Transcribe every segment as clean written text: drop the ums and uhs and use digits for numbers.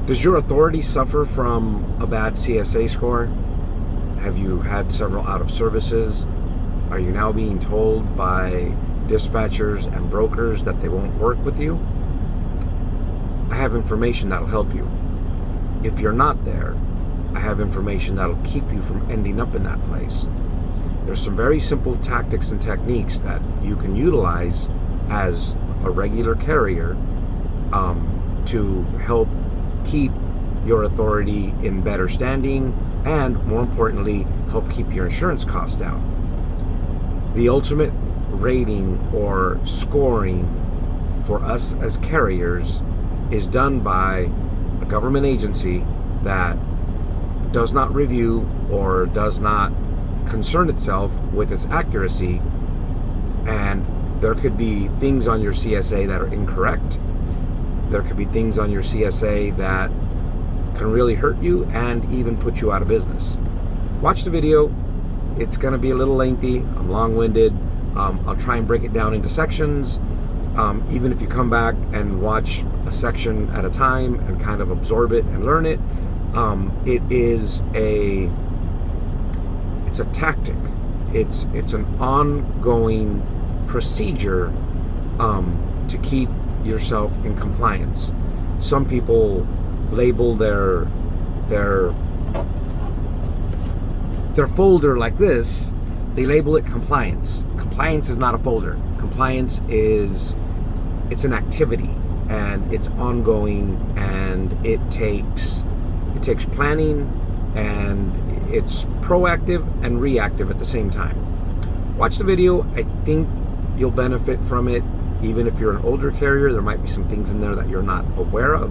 Does your authority suffer from a bad CSA score? Have you had several out of services? Are you now being told by dispatchers and brokers that they won't work with you? I have information that'll help you. If you're not there, I have information that'll keep you from ending up in that place. There's some very simple tactics and techniques that you can utilize as a regular carrier to help keep your authority in better standing, and more importantly, help keep your insurance costs down. The ultimate rating or scoring for us as carriers is done by a government agency that does not review or does not concern itself with its accuracy, and there could be things on your CSA that are incorrect. There could be things on your CSA that can really hurt you and even put you out of business. Watch the video. It's going to be a little lengthy. I'm long-winded. I'll try and break it down into sections. Even if you come back and watch a section at a time and kind of absorb it and learn it, it's a tactic. It's an ongoing procedure to keep yourself in compliance. Some people label their folder like this. They label it compliance. Compliance is not a folder. Compliance it's an activity, and it's ongoing, and it takes planning, and it's proactive and reactive at the same time. Watch the video. I think you'll benefit from it. Even if you're an older carrier, there might be some things in there that you're not aware of,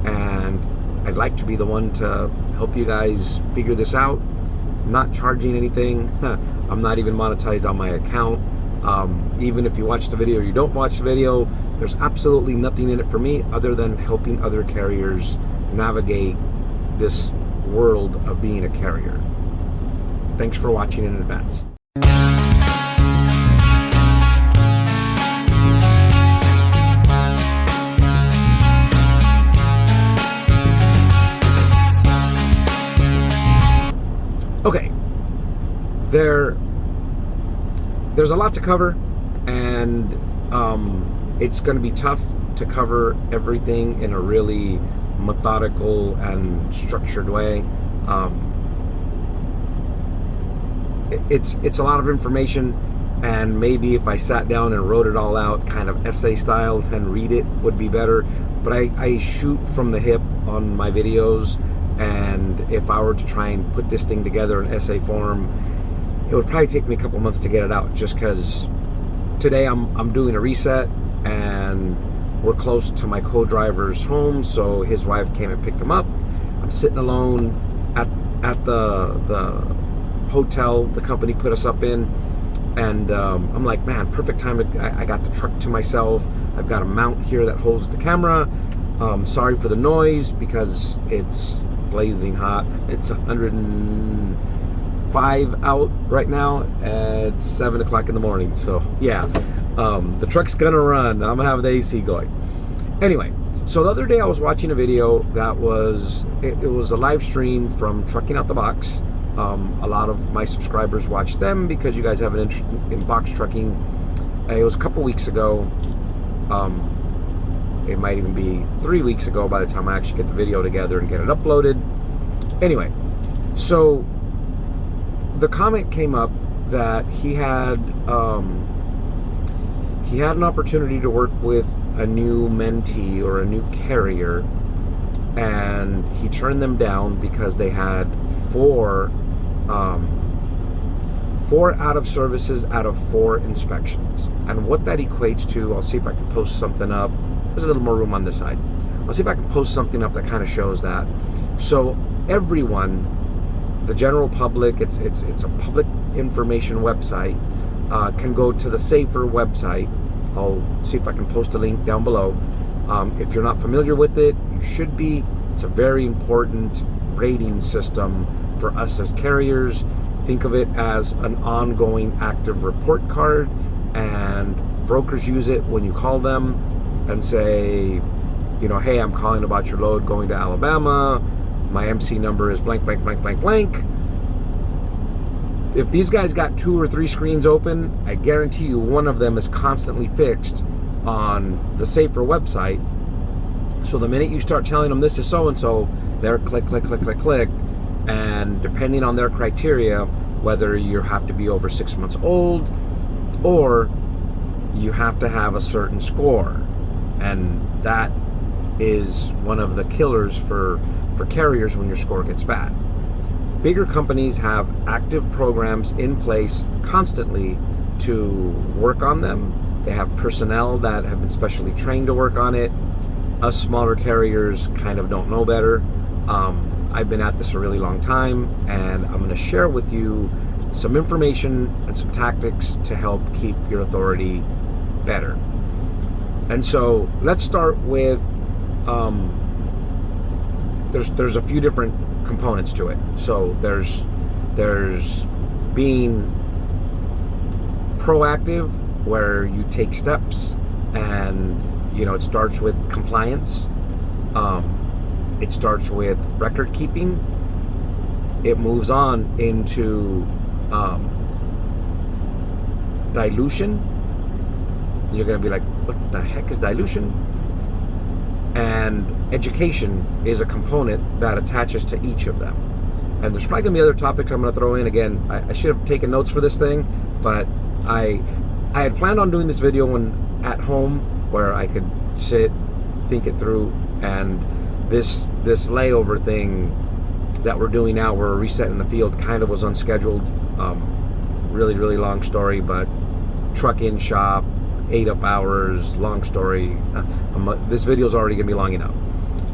and I'd like to be the one to help you guys figure this out. I'm not charging anything. I'm not even monetized on my account. Even if you watch the video or you don't watch the video, there's absolutely nothing in it for me other than helping other carriers navigate this world of being a carrier. Thanks for watching in advance. Okay, there's a lot to cover, and it's going to be tough to cover everything in a really methodical and structured way. It's a lot of information, and maybe if I sat down and wrote it all out kind of essay style and read it would be better, but I shoot from the hip on my videos, and if I were to try and put this thing together in essay form, it would probably take me a couple months to get it out, just because today I'm doing a reset, and we're close to my co-driver's home, so his wife came and picked him up. I'm sitting alone at the hotel the company put us up in, and I'm like, man, perfect time. I got the truck to myself. I've got a mount here that holds the camera. Sorry for the noise because it's blazing hot. It's 105 out right now. It's 7 o'clock in the morning. So yeah, the truck's gonna run. I'm gonna have the AC going. Anyway, so the other day I was watching a video that was, it was a live stream from Trucking Out the Box. A lot of my subscribers watch them because you guys have an interest in box trucking. It was a couple weeks ago. It might even be 3 weeks ago by the time I actually get the video together and get it uploaded. Anyway, so the comment came up that he had an opportunity to work with a new mentee or a new carrier, and he turned them down because they had four out of services out of 4 inspections. And what that equates to, I'll see if I can post something up. There's a little more room on this side. I'll see if I can post something up that kind of shows that. So everyone, the general public, it's a public information website, can go to the Safer website. I'll see if I can post a link down below. If you're not familiar with it, you should be. It's a very important rating system for us as carriers. Think of it as an ongoing active report card, and brokers use it when you call them and say, hey, I'm calling about your load going to Alabama. My MC number is blank, blank, blank, blank, blank. If these guys got 2 or 3 screens open, I guarantee you one of them is constantly fixed on the Safer website. So the minute you start telling them this is so-and-so, they're click, click, click, click, click. And depending on their criteria, whether you have to be over 6 months old or you have to have a certain score. And that is one of the killers for carriers when your score gets bad. Bigger companies have active programs in place constantly to work on them. They have personnel that have been specially trained to work on it. Us smaller carriers kind of don't know better. I've been at this a really long time, and I'm going to share with you some information and some tactics to help keep your authority better. And so let's start with there's a few different components to it. So there's being proactive, where you take steps, and it starts with compliance. It starts with record keeping. It moves on into dilution. You're going to be like, what the heck is dilution? And education is a component that attaches to each of them. And there's probably going to be other topics I'm going to throw in. Again, I should have taken notes for this thing, but I had planned on doing this video when at home, where I could sit, think it through, and this layover thing that we're doing now, we're resetting the field, kind of was unscheduled. Really, really long story, but truck in shop, 8 up hours, long story. This video is already gonna be long enough.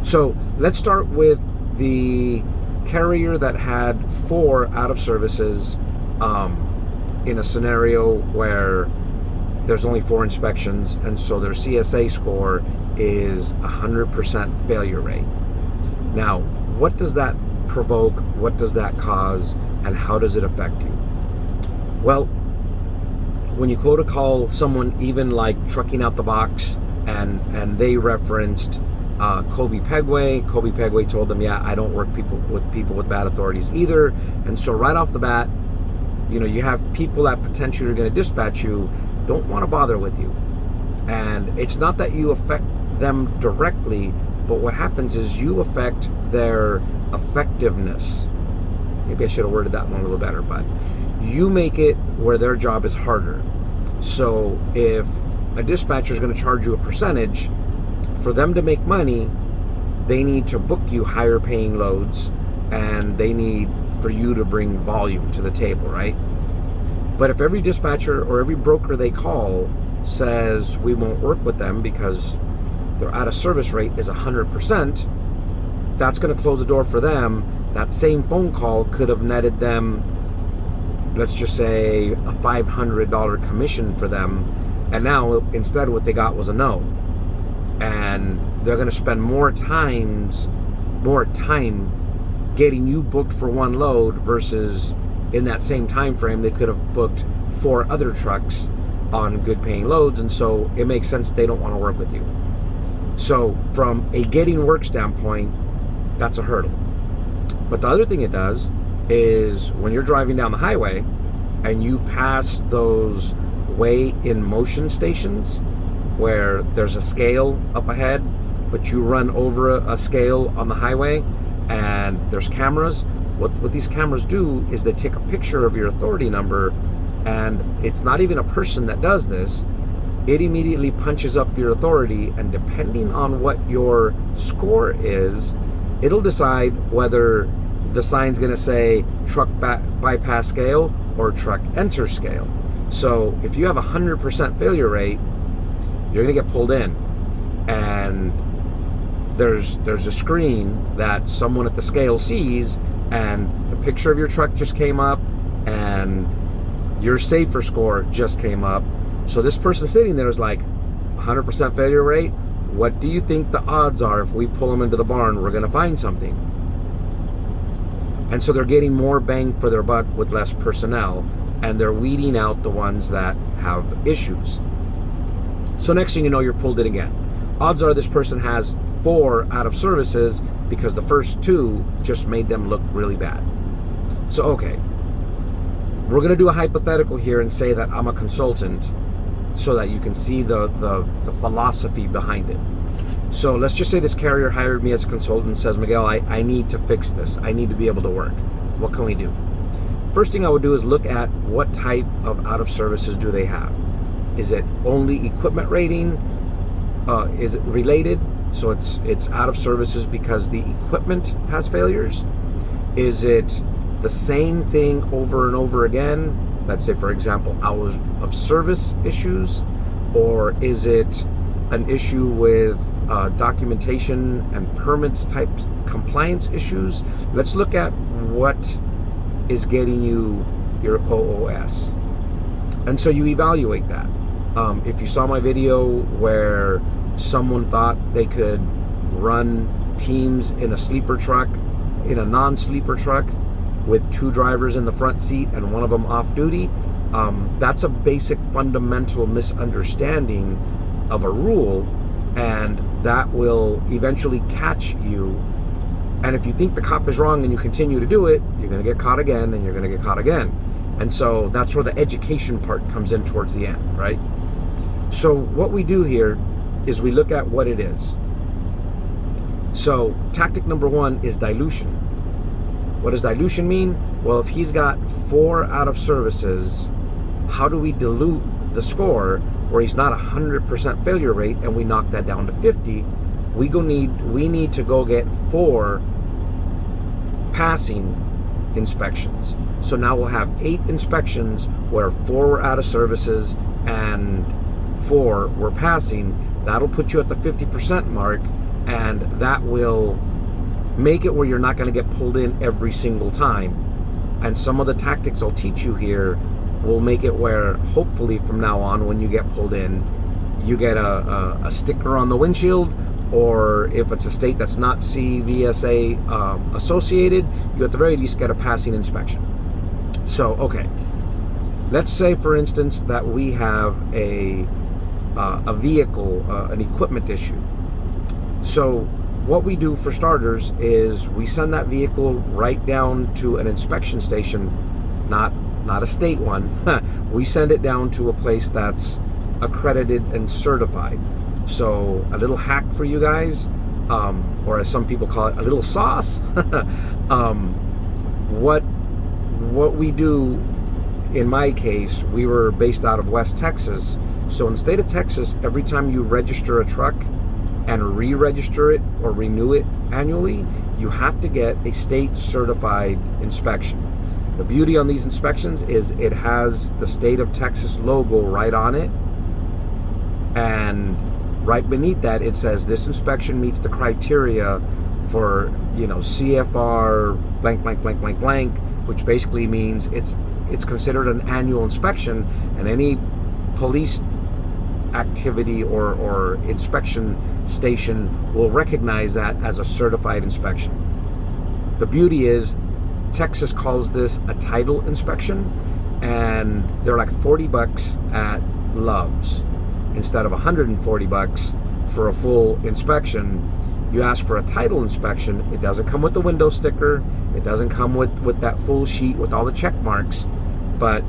So let's start with the carrier that had 4 out of services in a scenario where there's only 4 inspections, and so their CSA score is 100% failure rate. Now, what does that provoke? What does that cause? And how does it affect you? Well, when you go to call someone, even like Trucking Out the Box, and they referenced Kobe Pegway told them, yeah, I don't work with people with bad authorities either. And so right off the bat, you have people that potentially are going to dispatch you, don't want to bother with you. And it's not that you affect them directly, but what happens is you affect their effectiveness. Maybe I should have worded that one a little better, but you make it where their job is harder. So if a dispatcher is going to charge you a percentage, for them to make money, they need to book you higher paying loads, and they need for you to bring volume to the table, right? But if every dispatcher or every broker they call says we won't work with them because their out of service rate is 100%, that's going to close the door for them. That same phone call could have netted them, let's just say, a $500 commission for them, and now instead what they got was a no. And they're going to spend more time getting you booked for one load versus in that same time frame they could have booked 4 other trucks on good paying loads. And so it makes sense they don't want to work with you. So from a getting work standpoint, that's a hurdle. But the other thing it does is when you're driving down the highway and you pass those weigh in motion stations where there's a scale up ahead, but you run over a scale on the highway and there's cameras. What these cameras do is they take a picture of your authority number, and it's not even a person that does this. It immediately punches up your authority, and depending on what your score is, it'll decide whether the sign's going to say truck bypass scale or truck enter scale. So if you have 100% failure rate, you're going to get pulled in, and there's a screen that someone at the scale sees, and the picture of your truck just came up and your safer score just came up. So this person sitting there is like, 100% failure rate, what do you think the odds are if we pull them into the barn we're going to find something? And so they're getting more bang for their buck with less personnel, and they're weeding out the ones that have issues. So next thing you know, you're pulled in again. Odds are this person has 4 out of services because the first 2 just made them look really bad. So, okay, we're going to do a hypothetical here and say that I'm a consultant so that you can see the philosophy behind it. So let's just say this carrier hired me as a consultant and says, Miguel, I need to fix this. I need to be able to work. What can we do? First thing I would do is look at what type of out of services do they have. Is it only equipment rating? Is it related? So it's out of services because the equipment has failures? Is it the same thing over and over again? Let's say, for example, hours of service issues? Or is it an issue with documentation and permits type compliance issues? Let's look at what is getting you your OOS. And so you evaluate that. If you saw my video where someone thought they could run teams in a sleeper truck, in a non-sleeper truck, with 2 drivers in the front seat and one of them off duty, that's a basic fundamental misunderstanding of a rule, and that will eventually catch you. And if you think the cop is wrong and you continue to do it, you're going to get caught again, and you're going to get caught again. And so that's where the education part comes in towards the end, right? So what we do here is we look at what it is. So tactic number 1 is dilution. What does dilution mean? Well, if he's got 4 out of services, how do we dilute the score where he's not 100% failure rate and we knock that down to 50? We need to go get 4 passing inspections. So now we'll have 8 inspections where 4 were out of services and 4 were passing. That'll put you at the 50% mark, and that will make it where you're not going to get pulled in every single time. And some of the tactics I'll teach you here will make it where hopefully from now on when you get pulled in, you get a sticker on the windshield, or if it's a state that's not CSA associated, you at the very least get a passing inspection. So, okay, let's say for instance that we have a vehicle, an equipment issue. So what we do for starters is we send that vehicle right down to an inspection station, not a state one. We send it down to a place that's accredited and certified. So a little hack for you guys, or as some people call it, a little sauce. What we do, in my case, we were based out of West Texas. So in the state of Texas, every time you register a truck and re-register it or renew it annually, you have to get a state certified inspection. The beauty on these inspections is it has the state of Texas logo right on it, and right beneath that it says this inspection meets the criteria for, CFR blank blank blank blank blank, which basically means it's considered an annual inspection, and any police activity or inspection station will recognize that as a certified inspection. The beauty is Texas calls this a title inspection, and they're like $40 at Love's instead of $140 for a full inspection. You ask for a title inspection, it doesn't come with the window sticker, it doesn't come with that full sheet with all the check marks, but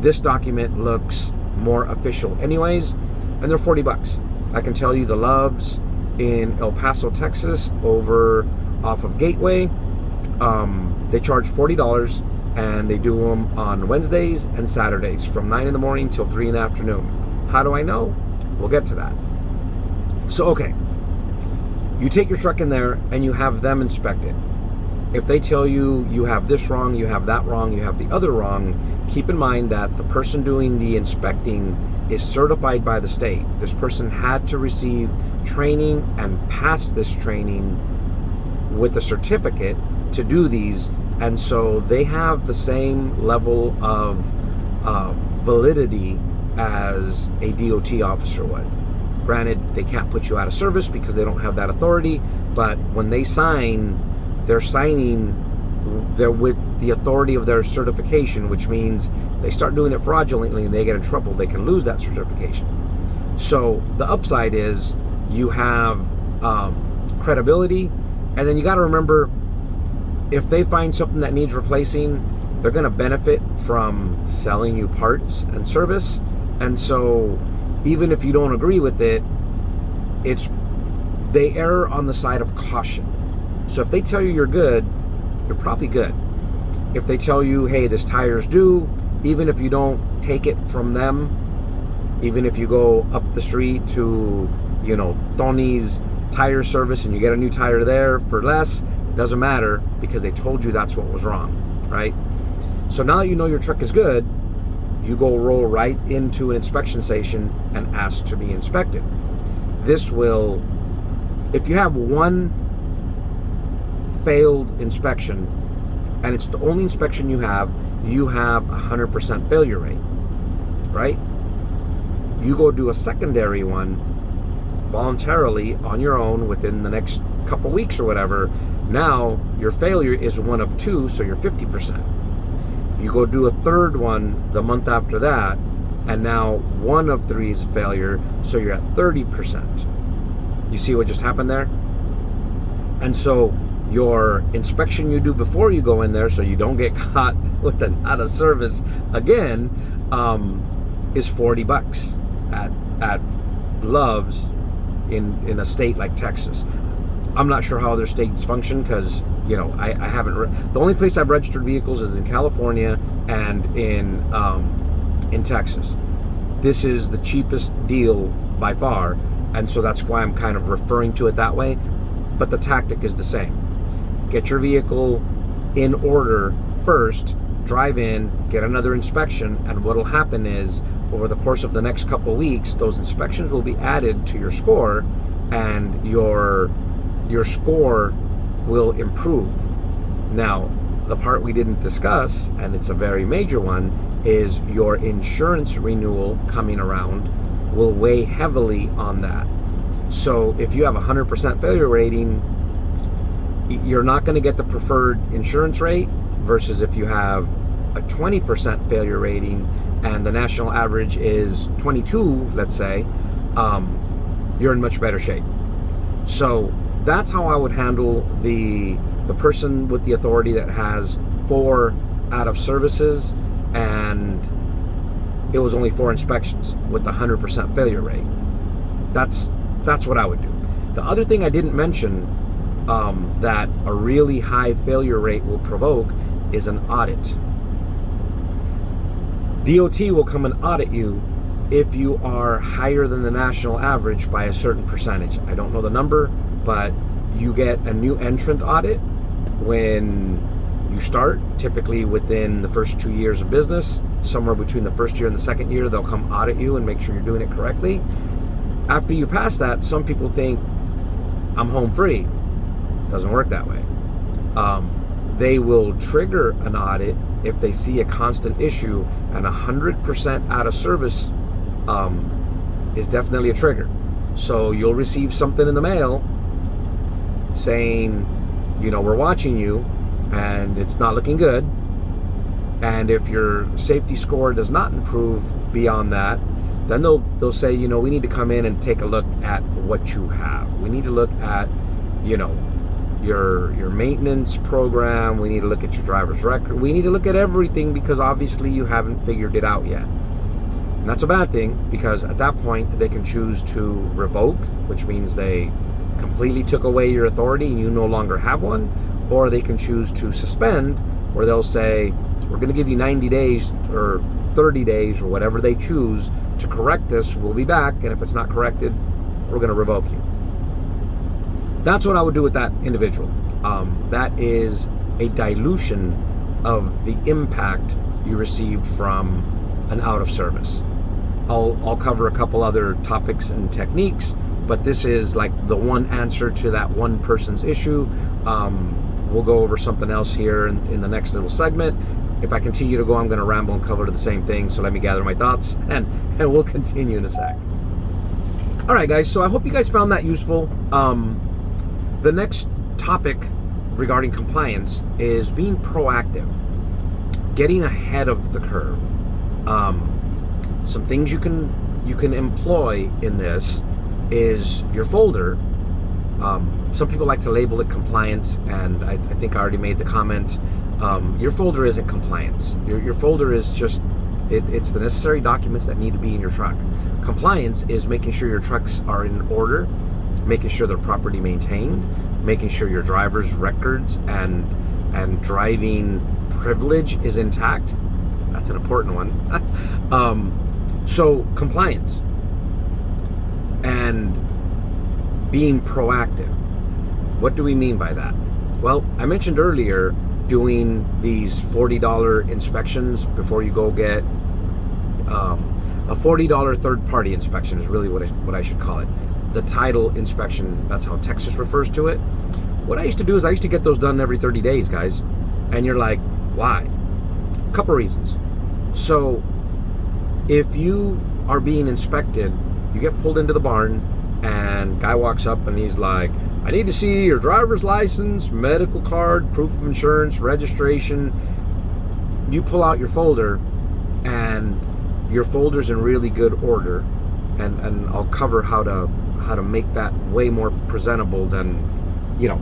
this document looks more official anyways, and they're $40. I can tell you the Love's in El Paso, Texas, over off of Gateway, they charge $40, and they do them on Wednesdays and Saturdays from 9 in the morning till 3 in the afternoon. How do I know? We'll get to that. So, okay, you take your truck in there and you have them inspect it. If they tell you you have this wrong, you have that wrong, you have the other wrong, keep in mind that the person doing the inspecting is certified by the state. This person had to receive training and pass this training with a certificate to do these, and so they have the same level of validity as a DOT officer would. Granted, they can't put you out of service because they don't have that authority, but when they sign, they're signing with the authority of their certification, which means they start doing it fraudulently and they get in trouble, they can lose that certification. So the upside is you have credibility. And then you got to remember, if they find something that needs replacing, they're going to benefit from selling you parts and service. And so even if you don't agree with it, they err on the side of caution. So if they tell you you're good, you're probably good. If they tell you, hey, this tire's due, even if you don't take it from them, even if you go up the street to, Tony's tire service and you get a new tire there for less, it doesn't matter, because they told you that's what was wrong, right? So now that you know your truck is good, you go roll right into an inspection station and ask to be inspected. This will, if you have one failed inspection and it's the only inspection you have a 100% failure rate, right? You go do a secondary one voluntarily on your own within the next couple weeks or whatever. Now your failure is 1 of 2, so you're 50%. You go do a third one the month after that, and now 1 of 3 is a failure, so you're at 30%. You see what just happened there? And so your inspection you do before you go in there, so you don't get caught with an out of service again, is $40 at Love's in a state like Texas. I'm not sure how other states function, because I haven't. The only place I've registered vehicles is in California and in Texas. This is the cheapest deal by far, and so that's why I'm kind of referring to it that way. But the tactic is the same. Get your vehicle in order first, drive in, get another inspection, and what'll happen is, over the course of the next couple weeks, those inspections will be added to your score, and your score will improve. Now, the part we didn't discuss, and it's a very major one, is your insurance renewal coming around will weigh heavily on that. So if you have a 100% failure rating, you're not going to get the preferred insurance rate, versus if you have a 20% failure rating and the national average is 22, let's say, you're in much better shape. So that's how I would handle the person with the authority that has 4 out of services and it was only 4 inspections with the 100% failure rate. That's what I would do. The other thing I didn't mention that a really high failure rate will provoke is an audit. DOT will come and audit you if you are higher than the national average by a certain percentage. I don't know the number, but you get a new entrant audit when you start, typically within the first 2 years of business. Somewhere between the first year and the second year, they'll come audit you and make sure you're doing it correctly. After you pass that, some people think, I'm home free. It doesn't work that way. They will trigger an audit if they see a constant issue, and 100% out of service is definitely a trigger. So you'll receive something in the mail saying, we're watching you and it's not looking good. And if your safety score does not improve beyond that, then they'll say, we need to come in and take a look at what you have. We need to look at, your maintenance program. We need to look at your driver's record. We need to look at everything, because obviously you haven't figured it out yet. And that's a bad thing, because at that point they can choose to revoke, which means they completely took away your authority and you no longer have one, or they can choose to suspend, where they'll say, we're going to give you 90 days or 30 days or whatever they choose to correct this. We'll be back, and if it's not corrected, we're going to revoke you. That's what I would do with that individual. That is a dilution of the impact you received from an out of service. I'll cover a couple other topics and techniques, but this is like the one answer to that one person's issue. We'll go over something else here in the next little segment. If I continue to go, I'm going to ramble and cover the same thing, so let me gather my thoughts, and we'll continue in a sec. All right, guys, so I hope you guys found that useful. The next topic regarding compliance is being proactive, getting ahead of the curve. Some things you can employ in this is your folder. Some people like to label it compliance, and I think I already made the comment. Your folder isn't compliance. Your folder is just, it's the necessary documents that need to be in your truck. Compliance is making sure your trucks are in order, making sure they're properly maintained, making sure your driver's records and driving privilege is intact. That's an important one. So compliance and being proactive. What do we mean by that? Well, I mentioned earlier doing these $40 inspections before you go get a $40 third-party inspection is really what I should call it. The title inspection, that's how Texas refers to it. What I used to do is I used to get those done every 30 days, guys. And you're like, why? A couple reasons. So if you are being inspected, you get pulled into the barn, and guy walks up and he's like, I need to see your driver's license, medical card, proof of insurance, registration. You pull out your folder, and your folder's in really good order, and I'll cover how to make that way more presentable than, you know,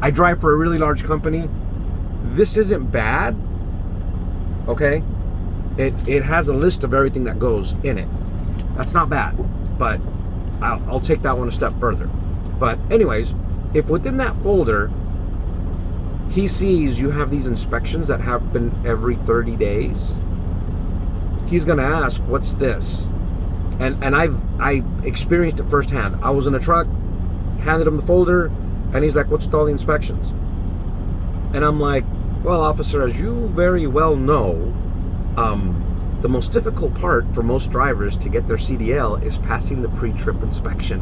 I drive for a really large company. This isn't bad, okay? It has a list of everything that goes in it. That's not bad, but I'll take that one a step further. But anyways, if within that folder he sees you have these inspections that happen every 30 days, he's gonna ask, what's this? And I experienced it firsthand. I was in a truck, handed him the folder, and he's like, what's with all the inspections? And I'm like, well, officer, as you very well know, the most difficult part for most drivers to get their CDL is passing the pre-trip inspection.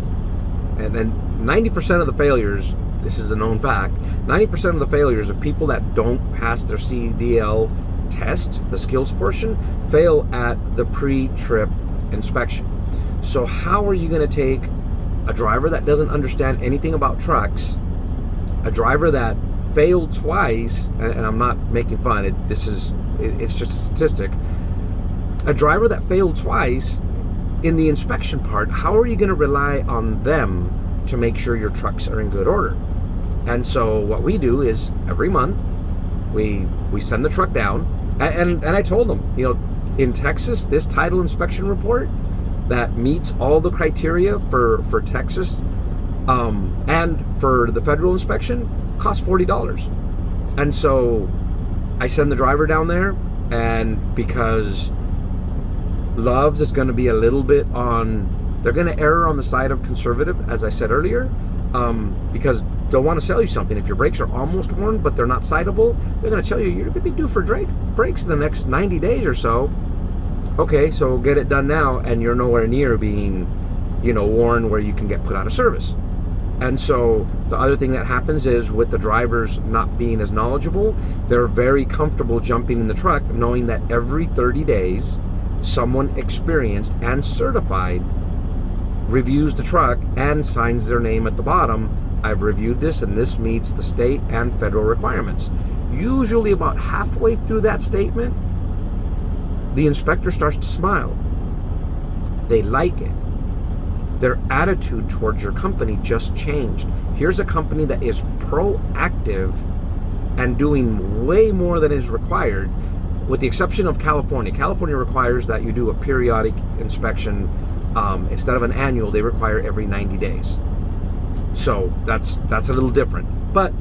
And 90% of the failures, this is a known fact, 90% of the failures of people that don't pass their CDL test, the skills portion, fail at the pre-trip inspection. So how are you going to take a driver that doesn't understand anything about trucks, a driver that failed twice, and I'm not making fun, it's just a statistic, a driver that failed twice in the inspection part, how are you going to rely on them to make sure your trucks are in good order? And so what we do is every month we send the truck down, and I told them, you know, in Texas, this title inspection report that meets all the criteria for Texas and for the federal inspection costs $40. And so I send the driver down there, and because Love's is going to be a little bit on, they're going to err on the side of conservative, as I said earlier, because they'll want to sell you something. If your brakes are almost worn but they're not citable, they're going to tell you you're going to be due for brakes in the next 90 days or so. Okay, so we'll get it done now, and you're nowhere near being, you know, worn where you can get put out of service. And so the other thing that happens is, with the drivers not being as knowledgeable, they're very comfortable jumping in the truck knowing that every 30 days someone experienced and certified reviews the truck and signs their name at the bottom. I've reviewed this, and this meets the state and federal requirements. Usually about halfway through that statement, the inspector starts to smile. They like it. Their attitude towards your company just changed. Here's a company that is proactive and doing way more than is required, with the exception of California. California requires that you do a periodic inspection. Instead of an annual, they require every 90 days. So that's a little different. But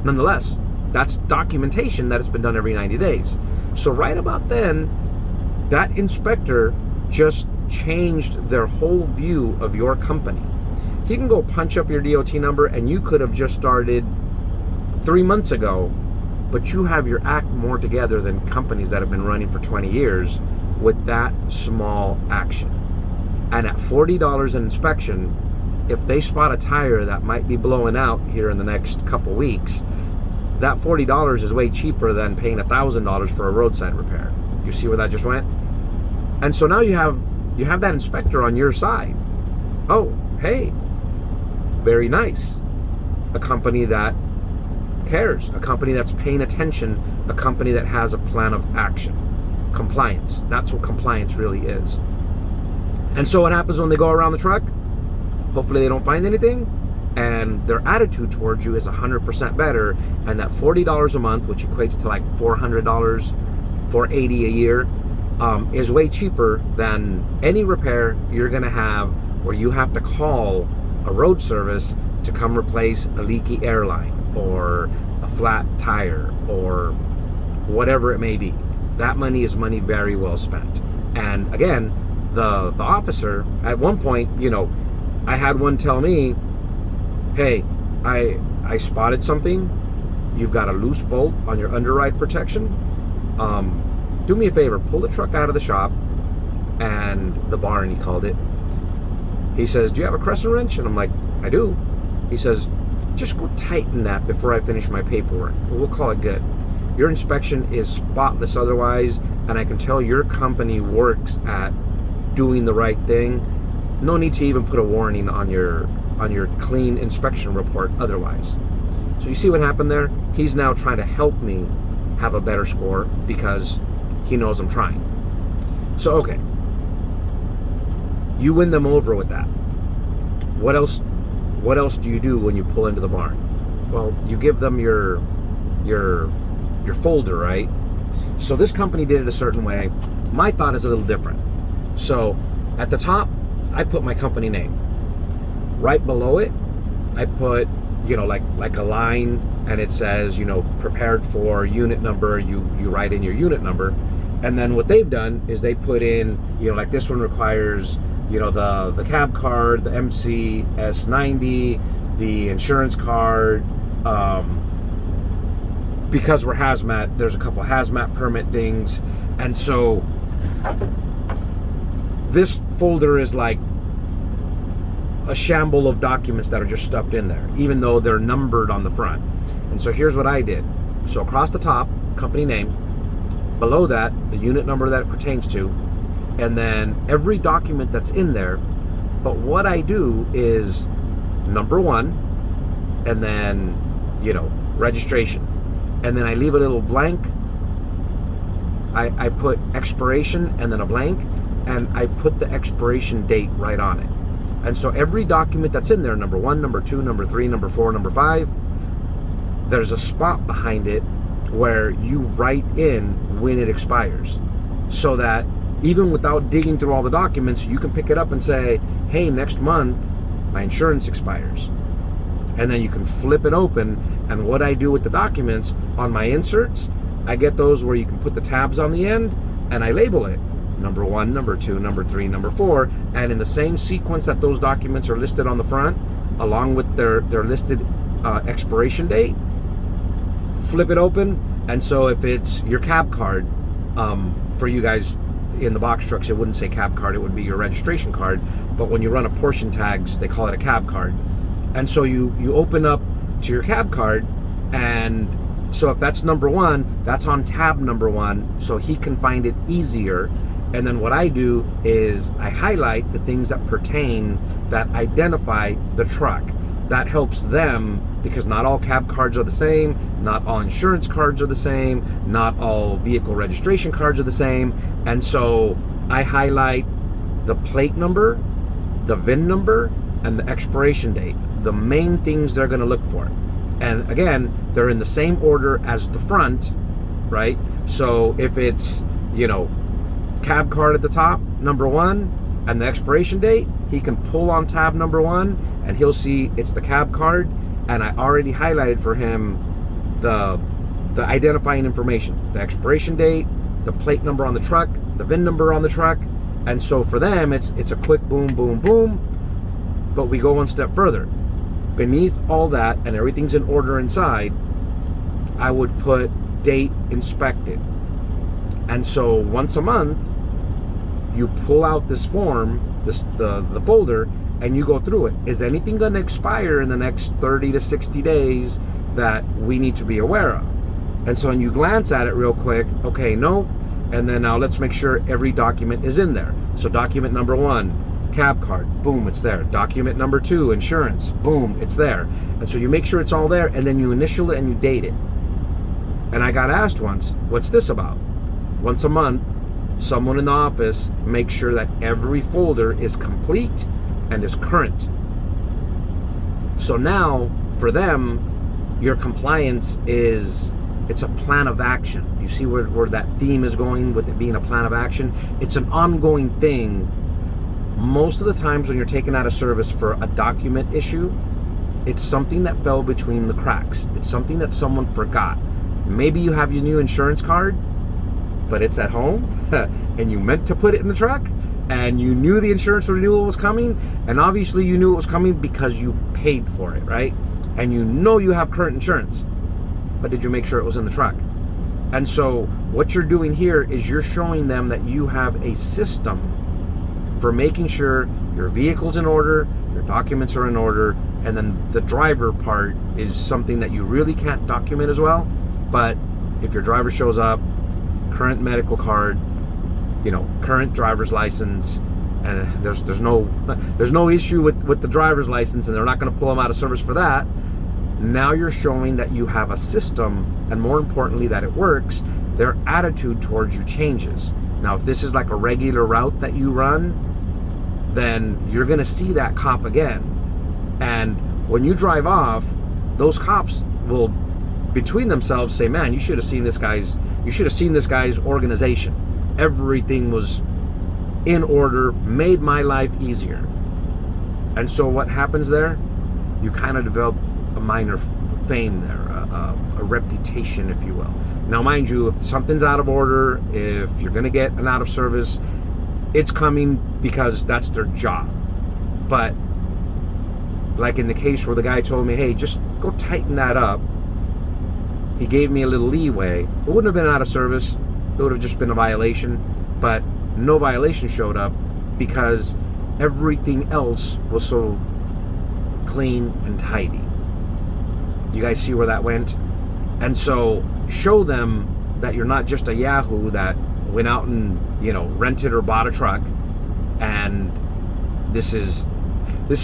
nonetheless, that's documentation that it's been done every 90 days. So right about then, that inspector just changed their whole view of your company. He can go punch up your DOT number, and you could have just started 3 months ago, but you have your act more together than companies that have been running for 20 years with that small action. And at $40 an inspection, if they spot a tire that might be blowing out here in the next couple weeks, that $40 is way cheaper than paying $1,000 for a roadside repair. You see where that just went? And so now you have that inspector on your side. Oh, hey, very nice. A company that cares, a company that's paying attention, a company that has a plan of action. Compliance. That's what compliance really is. And so what happens when they go around the truck? Hopefully they don't find anything. and their attitude towards you is 100% better, and that $40 a month, which equates to like $400, $480 a year, is way cheaper than any repair you're gonna have where you have to call a road service to come replace a leaky airline or a flat tire or whatever it may be. That money is money very well spent. And again, the officer at one point, I had one tell me, hey, I spotted something. You've got a loose bolt on your underride protection. Do me a favor, pull the truck out of the shop and the barn, he called it. He says, do you have a crescent wrench? And I'm like, I do. He says, just go tighten that before I finish my paperwork. We'll call it good. Your inspection is spotless otherwise, and I can tell your company works at doing the right thing. No need to even put a warning on your clean inspection report otherwise. So you see what happened there? He's now trying to help me have a better score because he knows I'm trying. So okay, you win them over with that. What else do you do when you pull into the barn? Well, you give them your folder, right? So this company did it a certain way. My thought is a little different. So at the top, I put my company name. Right below it, I put, like a line, and it says, prepared for unit number. You write in your unit number. And then what they've done is they put in, like this one requires, the cab card, the MCS90, the insurance card. Because we're hazmat, there's a couple hazmat permit things. And so this folder is like a shamble of documents that are just stuffed in there, even though they're numbered on the front. And so here's what I did. So across the top, company name, below that, the unit number that it pertains to, and then every document that's in there. But what I do is number 1, and then, registration. And then I leave a little blank. I put expiration and then a blank, and I put the expiration date right on it. And so every document that's in there, number 1, number 2, number 3, number 4, number 5, there's a spot behind it where you write in when it expires, so that even without digging through all the documents, you can pick it up and say, hey, next month my insurance expires. And then you can flip it open. And what I do with the documents on my inserts, I get those where you can put the tabs on the end, and I label it number 1, number 2, number 3, number 4, and in the same sequence that those documents are listed on the front, along with their listed expiration date. Flip it open, and so if it's your cab card, for you guys in the box trucks, it wouldn't say cab card, it would be your registration card. But when you run a portion tags, they call it a cab card. And so you open up to your cab card, and so if that's number 1, that's on tab number 1, so he can find it easier. And then what I do is I highlight the things that pertain, that identify the truck. That helps them, because not all cab cards are the same, not all insurance cards are the same, not all vehicle registration cards are the same. And so I highlight the plate number, the VIN number, and the expiration date, the main things they're going to look for. And again, they're in the same order as the front, right? So if it's, cab card at the top, number 1, and the expiration date, he can pull on tab number 1, and he'll see it's the cab card, and I already highlighted for him the identifying information, the expiration date, the plate number on the truck, the VIN number on the truck. And so for them, it's a quick boom, boom, boom. But we go one step further. Beneath all that, and everything's in order inside, I would put date inspected. And so once a month, you pull out this form, the folder, and you go through it. Is anything going to expire in the next 30 to 60 days that we need to be aware of? And so when you glance at it real quick, okay, no. And then now let's make sure every document is in there. So document number 1, cab card, boom, it's there. Document number 2, insurance, boom, it's there. And so you make sure it's all there, and then you initial it and you date it. And I got asked once, what's this about? Once a month, someone in the office makes sure that every folder is complete and is current. So now for them, your compliance it's a plan of action. You see where that theme is going with it being a plan of action? It's an ongoing thing. Most of the times when you're taken out of service for a document issue, it's something that fell between the cracks. It's something that someone forgot. Maybe you have your new insurance card, but it's at home and you meant to put it in the truck, and you knew the insurance renewal was coming, and obviously you knew it was coming because you paid for it, right? And you know you have current insurance, but did you make sure it was in the truck? And so what you're doing here is you're showing them that you have a system for making sure your vehicle's in order, your documents are in order, and then the driver part is something that you really can't document as well. But if your driver shows up, current medical card, current driver's license, and there's no issue with the driver's license, and they're not going to pull them out of service for that. Now you're showing that you have a system, and more importantly that it works. Their attitude towards you changes. Now if this is like a regular route that you run, then you're going to see that cop again, and when you drive off, those cops will between themselves say, man, you should have seen this guy's organization. Everything was in order, made my life easier. And so what happens there? You kind of develop a minor fame there, a reputation, if you will. Now, mind you, if something's out of order, if you're going to get an out of service, it's coming because that's their job. But like in the case where the guy told me, hey, just go tighten that up, he gave me a little leeway. It wouldn't have been out of service. It would have just been a violation, but no violation showed up because everything else was so clean and tidy. You guys see where that went? And so show them that you're not just a Yahoo that went out and rented or bought a truck, and this is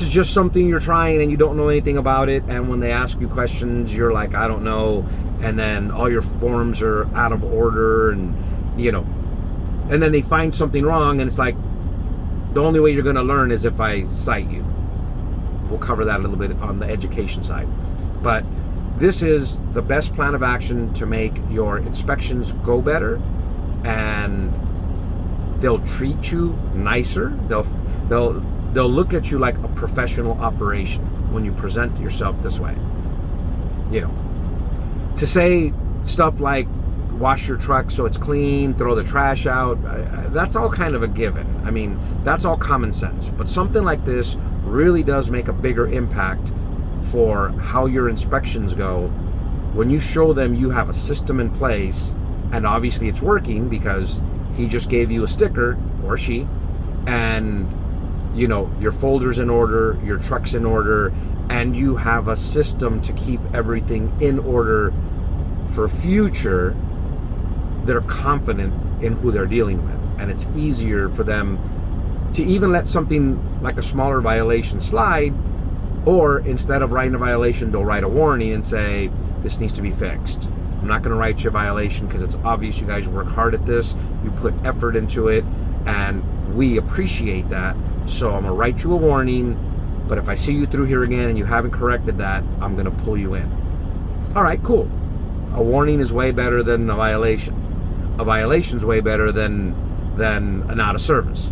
just something you're trying and you don't know anything about it, and when they ask you questions you're like, I don't know, and then all your forms are out of order, and and then they find something wrong, and it's like, the only way you're going to learn is if I cite you. We'll cover that a little bit on the education side. But this is the best plan of action to make your inspections go better, and they'll treat you nicer. They'll look at you like a professional operation when you present yourself this way. To say stuff like wash your truck so it's clean, throw the trash out, that's all kind of a given. I mean, that's all common sense. But something like this really does make a bigger impact for how your inspections go when you show them you have a system in place, and obviously it's working because he just gave you a sticker, or she, and your folder's in order, your truck's in order, and you have a system to keep everything in order for future. They're confident in who they're dealing with, and it's easier for them to even let something like a smaller violation slide, or instead of writing a violation, they'll write a warning and say, this needs to be fixed. I'm not going to write you a violation because it's obvious you guys work hard at this, you put effort into it, and we appreciate that, so I'm going to write you a warning, but if I see you through here again and you haven't corrected that, I'm going to pull you in. All right, cool. A warning is way better than a violation. A violation is way better than an out of service.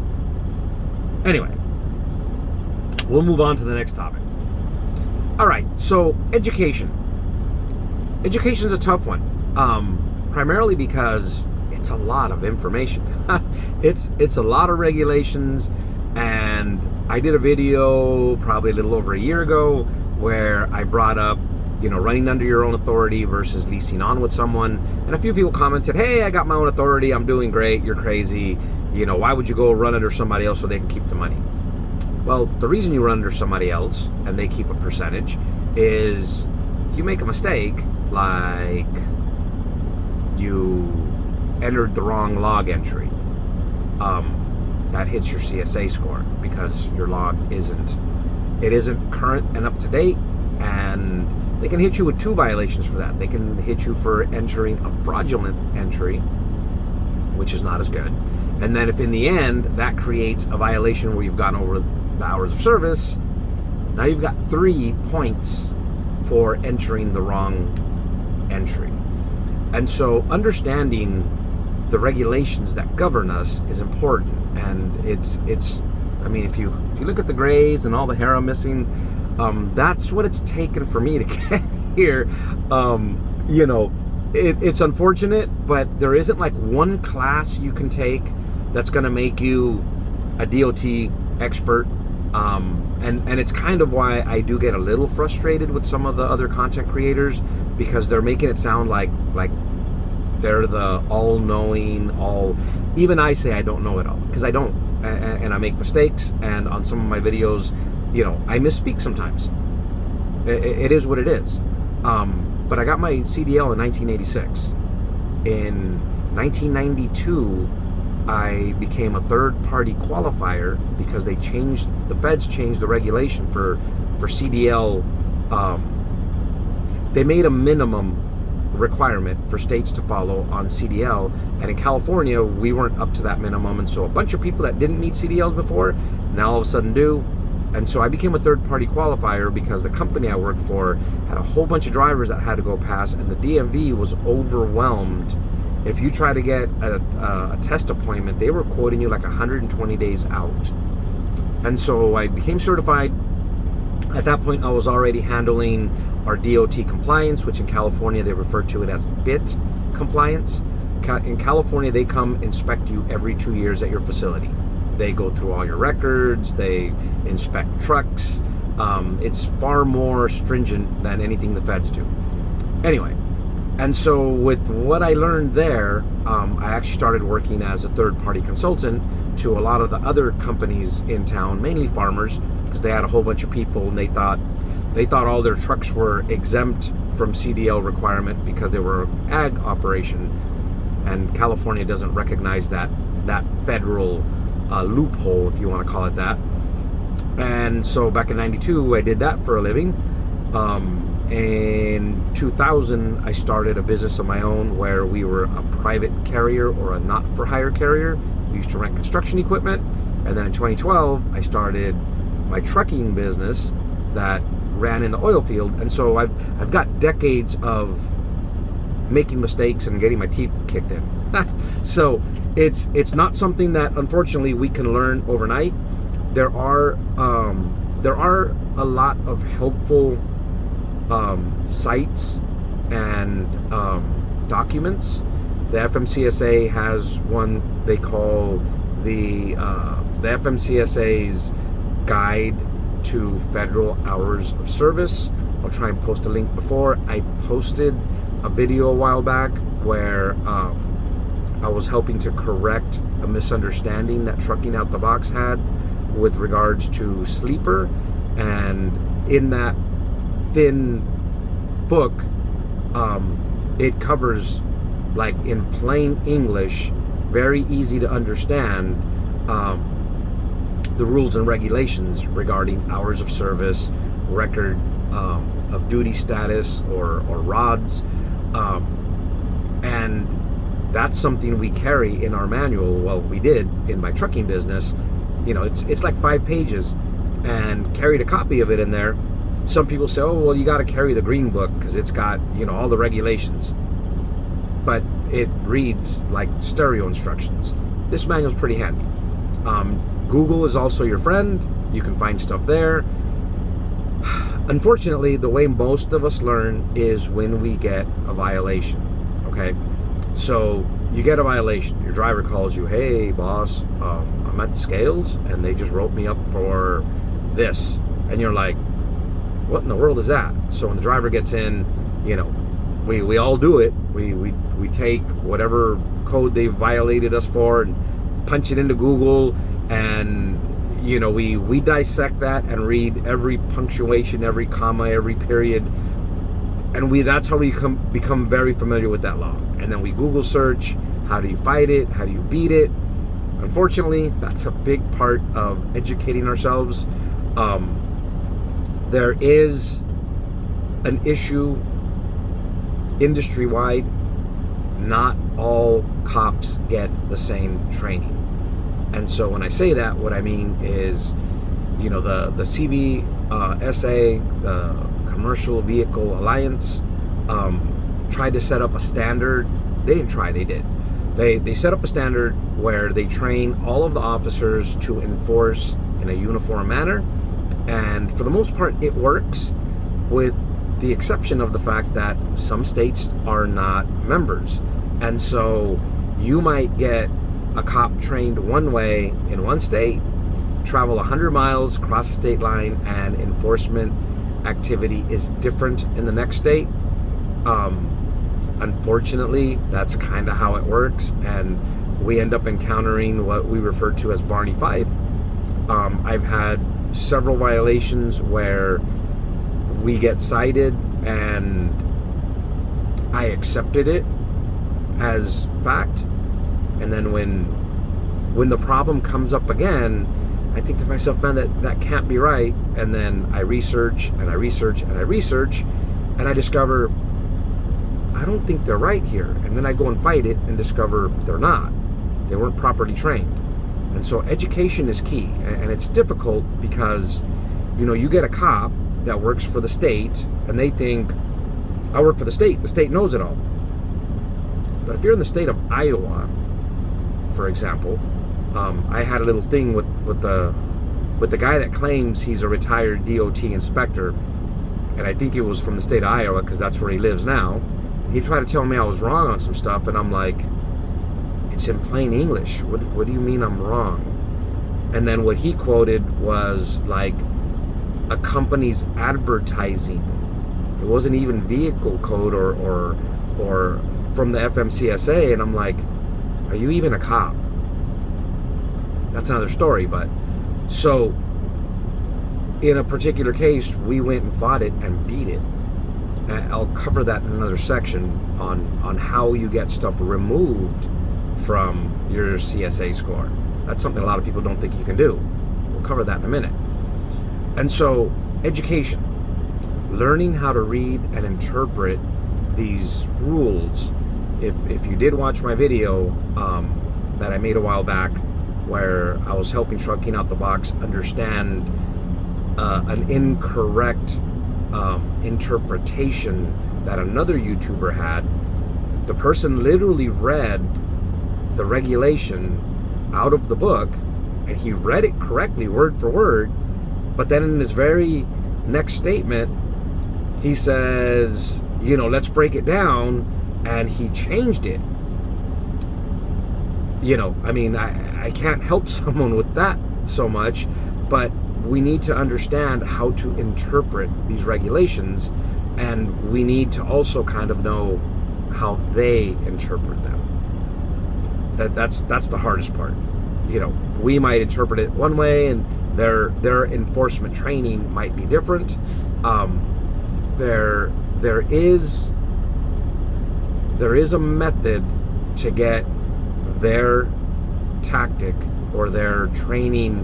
Anyway, we'll move on to the next topic. All right, so education. Education's a tough one, primarily because it's a lot of information. It's a lot of regulations, and I did a video probably a little over a year ago where I brought up, running under your own authority versus leasing on with someone, and a few people commented, hey, I got my own authority, I'm doing great, you're crazy, why would you go run under somebody else so they can keep the money? Well, the reason you run under somebody else and they keep a percentage is if you make a mistake, like you entered the wrong log entry, that hits your CSA score because your log isn't current and up to date, and they can hit you with 2 violations for that. They can hit you for entering a fraudulent entry, which is not as good. And then if in the end that creates a violation where you've gone over the hours of service, Now you've got 3 points for entering the wrong entry. And so understanding the regulations that govern us is important. And it's I mean, if you look at the grays and all the hair I'm missing, that's what it's taken for me to get here. You know, it's unfortunate, but there isn't like one class you can take that's going to make you a DOT expert. And it's kind of why I do get a little frustrated with some of the other content creators, because they're making it sound like they're the all-knowing, even I say I don't know it all, because I don't, and I make mistakes, and on some of my videos, you know, I misspeak sometimes. It is what it is. But I got my CDL in 1986. In 1992, I became a third-party qualifier because the feds changed the regulation for CDL. They made a minimum requirement for states to follow on CDL, and in California we weren't up to that minimum, and so a bunch of people that didn't need CDLs before now all of a sudden do. And so I became a third-party qualifier because the company I worked for had a whole bunch of drivers that had to go pass, and the DMV was overwhelmed. If you try to get a test appointment, they were quoting you like 120 days out. And so I became certified. At that point, I was already handling our DOT compliance, which in California they refer to it as BIT compliance. In California, they come inspect you every 2 years at your facility. They go through all your records, they inspect trucks. It's far more stringent than anything the feds do. Anyway, and so with what I learned there, I actually started working as a third-party consultant to a lot of the other companies in town, mainly farmers, because they had a whole bunch of people, and they thought all their trucks were exempt from CDL requirement because they were an ag operation, and California doesn't recognize that federal loophole, if you want to call it that. And so back in 92, I did that for a living. In 2000, I started a business of my own where we were a private carrier or a not-for-hire carrier. We used to rent construction equipment. And then in 2012, I started my trucking business that ran in the oil field. And so I've got decades of making mistakes and getting my teeth kicked in. So it's not something that unfortunately we can learn overnight. There are a lot of helpful sites and documents. The FMCSA has one they call the FMCSA's Guide to Federal Hours of Service. I'll try and post a link. Before I posted a video a while back where I was helping to correct a misunderstanding that Trucking Out the Box had with regards to sleeper, and in that thin book, it covers, like in plain English, very easy to understand, the rules and regulations regarding hours of service, record of duty status, or rods, and that's something we carry in our manual. Well, we did in my trucking business. You know, it's like 5 pages, and carried a copy of it in there. Some people say, oh, well, you got to carry the green book because it's got, you know, all the regulations. But it reads like stereo instructions. This manual's pretty handy. Google is also your friend. You can find stuff there. Unfortunately, the way most of us learn is when we get a violation, okay? So you get a violation. Your driver calls you, hey, boss, I'm at the scales, and they just wrote me up for this. And you're like, what in the world is that? So when the driver gets in, you know, we all do it. We take whatever code they violated us for and punch it into Google, and you know, we dissect that and read every punctuation, every comma, every period, and that's how we become very familiar with that law. And then we Google search, how do you fight it? How do you beat it? Unfortunately, that's a big part of educating ourselves. There is an issue industry-wide. Not all cops get the same training. And so when I say that, what I mean is the CVSA, the Commercial Vehicle Alliance, tried to set up a standard. They didn't try, they did. They set up a standard where they train all of the officers to enforce in a uniform manner, and for the most part it works, with the exception of the fact that some states are not members. And so you might get a cop trained one way in one state, travel 100 miles, cross the state line, and enforcement activity is different in the next state. Unfortunately, that's kind of how it works, and we end up encountering what we refer to as Barney Fife. I've had several violations where we get cited and I accepted it as fact, and then when the problem comes up again, I think to myself, man, that can't be right. And then I research and I research and I research, and I discover I don't think they're right here. And then I go and fight it and discover they're not. They weren't properly trained. And so education is key, and it's difficult because you get a cop that works for the state and they think, I work for the state knows it all. But if you're in the state of Iowa, for example, I had a little thing with the guy that claims he's a retired DOT inspector, and I think he was from the state of Iowa because that's where he lives now. He tried to tell me I was wrong on some stuff, and I'm like, it's in plain English. What do you mean I'm wrong? And then what he quoted was like a company's advertising. It wasn't even vehicle code or from the FMCSA, and I'm like, are you even a cop? That's another story. But so in a particular case, we went and fought it and beat it. And I'll cover that in another section on how you get stuff removed from your CSA score. That's something a lot of people don't think you can do. We'll cover that in a minute. And so, education, learning how to read and interpret these rules. If you did watch my video that I made a while back, where I was helping Trucking Out the Box understand an incorrect interpretation that another YouTuber had, the person literally read the regulation out of the book, and he read it correctly word for word, but then in his very next statement he says, let's break it down, and he changed it. I can't help someone with that so much, but we need to understand how to interpret these regulations, and we need to also kind of know how they interpret them. That's the hardest part. We might interpret it one way, and their enforcement training might be different. There is a method to get their tactic or their training,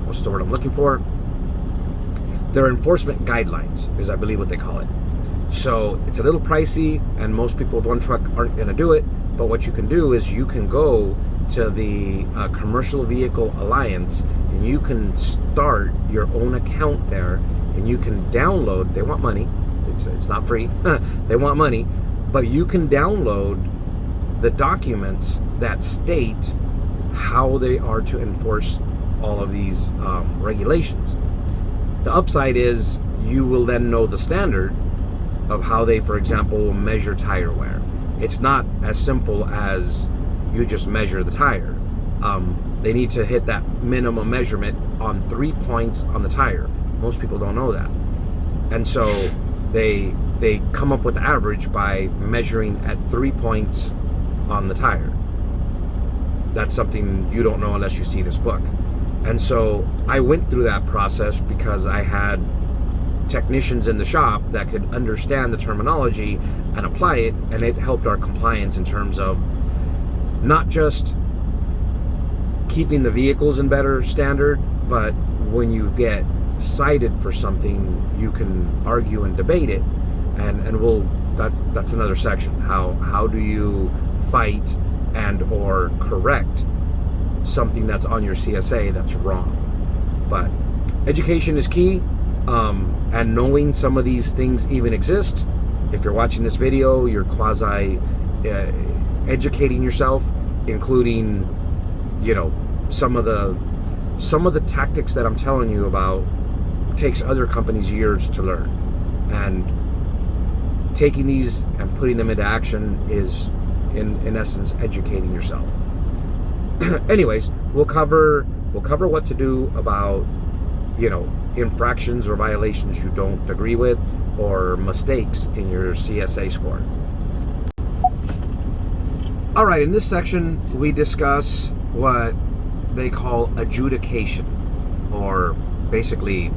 what's the word I'm looking for? Their enforcement guidelines is, I believe, what they call it. So it's a little pricey, and most people with one truck aren't going to do it. But what you can do is you can go to the Commercial Vehicle Alliance, and you can start your own account there, and you can download. They want money. It's not free. They want money, but you can download the documents that state how they are to enforce all of these regulations. The upside is you will then know the standard of how they, for example, measure tire wear. It's not as simple as you just measure the tire. They need to hit that minimum measurement on 3 points on the tire. Most people don't know that. And so they come up with the average by measuring at 3 points on the tire. That's something you don't know unless you see this book. And so I went through that process because I had technicians in the shop that could understand the terminology and apply it, and it helped our compliance in terms of not just keeping the vehicles in better standard, but when you get cited for something, you can argue and debate it, and that's another section. How do you fight and or correct something that's on your CSA that's wrong? But education is key, and knowing some of these things even exist. If you're watching this video, you're quasi educating yourself, including, you know, some of the tactics that I'm telling you about takes other companies years to learn, and taking these and putting them into action is in essence educating yourself. Anyways, we'll cover what to do about, you know, infractions or violations you don't agree with, or mistakes in your CSA score. All right, in this section we discuss what they call adjudication, or basically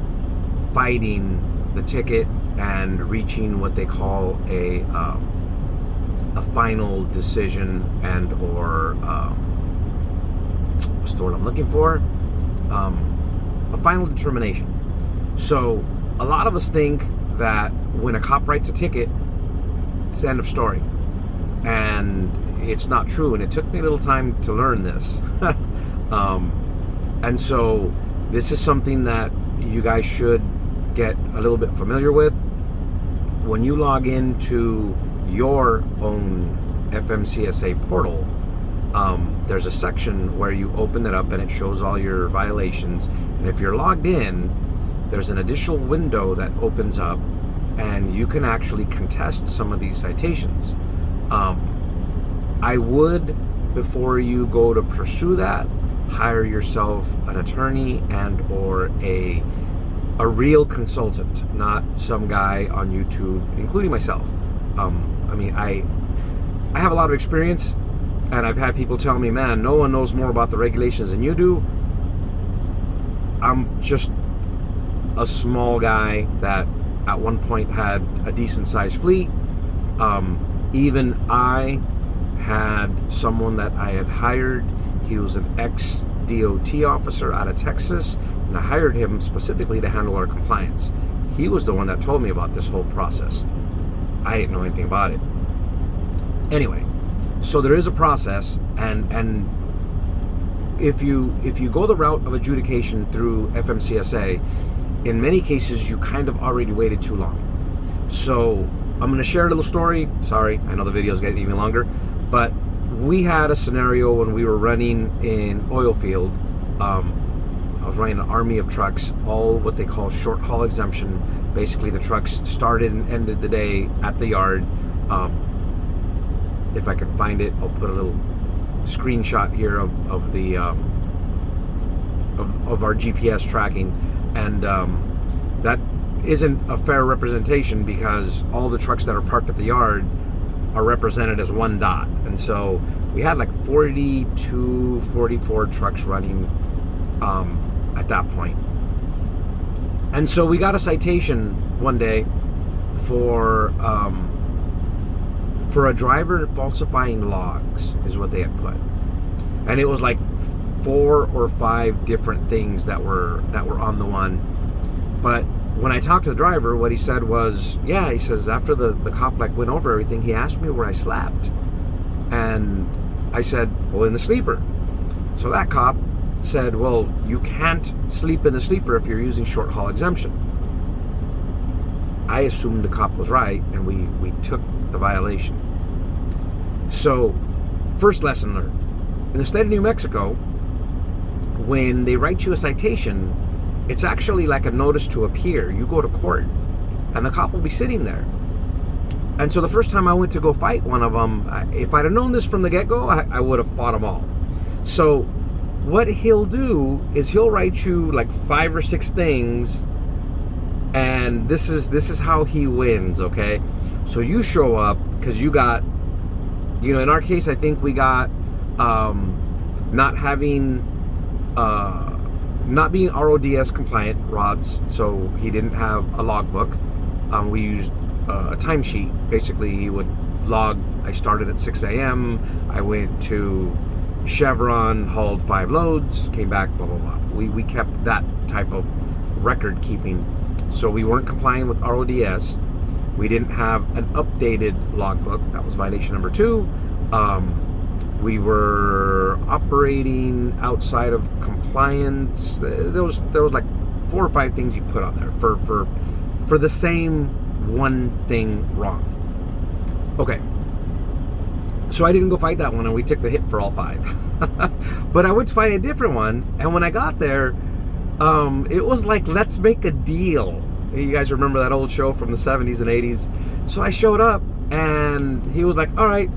fighting the ticket and reaching what they call a final decision, and or what's the word I'm looking for? A final determination. So a lot of us think that when a cop writes a ticket, it's the end of story, and it's not true. And it took me a little time to learn this. And so this is something that you guys should get a little bit familiar with. When you log into your own FMCSA portal, there's a section where you open it up and it shows all your violations. And if you're logged in, there's an additional window that opens up, and you can actually contest some of these citations. I would, before you go to pursue that, hire yourself an attorney and or a real consultant, not some guy on YouTube, including myself. I mean, I have a lot of experience, and I've had people tell me, man, no one knows more about the regulations than you do. I'm just a small guy that at one point had a decent sized fleet. Even I had someone that I had hired. He was an ex-DOT officer out of Texas, and I hired him specifically to handle our compliance. He was the one that told me about this whole process. I didn't know anything about it. Anyway, so there is a process, and if you go the route of adjudication through FMCSA, in many cases you kind of already waited too long. So I'm going to share a little story. Sorry, I know the video's getting even longer, but we had a scenario when we were running in oil field. I was running an army of trucks, all what they call short haul exemption. Basically, the trucks started and ended the day at the yard. If I can find it, I'll put a little screenshot here of the of our GPS tracking, and that isn't a fair representation, because all the trucks that are parked at the yard are represented as one dot. And so we had like 42, 44 trucks running at that point. And so we got a citation one day for a driver falsifying logs, is what they had put. And it was like 4 or 5 different things that were on the one. But when I talked to the driver, what he said was, yeah, he says, after the cop like went over everything, he asked me where I slept. And I said, well, in the sleeper. So that cop said, well, you can't sleep in the sleeper if you're using short haul exemption. I assumed the cop was right, and we took the violation. So, first lesson learned. In the state of New Mexico, when they write you a citation, it's actually like a notice to appear. You go to court, and the cop will be sitting there. And so the first time I went to go fight one of them, if I'd have known this from the get-go, I would have fought them all. So what he'll do is he'll write you like 5 or 6 things, and this is how he wins, okay? So you show up because you got, you know, in our case, I think we got not being RODS compliant, rods, so he didn't have a logbook. We used a timesheet. Basically, he would log, I started at 6 a.m., I went to Chevron, hauled 5 loads, came back, blah, blah, blah. We kept that type of record keeping. So we weren't complying with RODS. We didn't have an updated logbook. That was violation number 2. We were operating outside of compliance. There was like 4 or 5 things you put on there for the same one thing wrong. Okay. So I didn't go fight that one, and we took the hit for all 5. But I went to fight a different one, and when I got there, it was like, let's make a deal. You guys remember that old show from the 70s and 80s? So I showed up, and he was like, all right,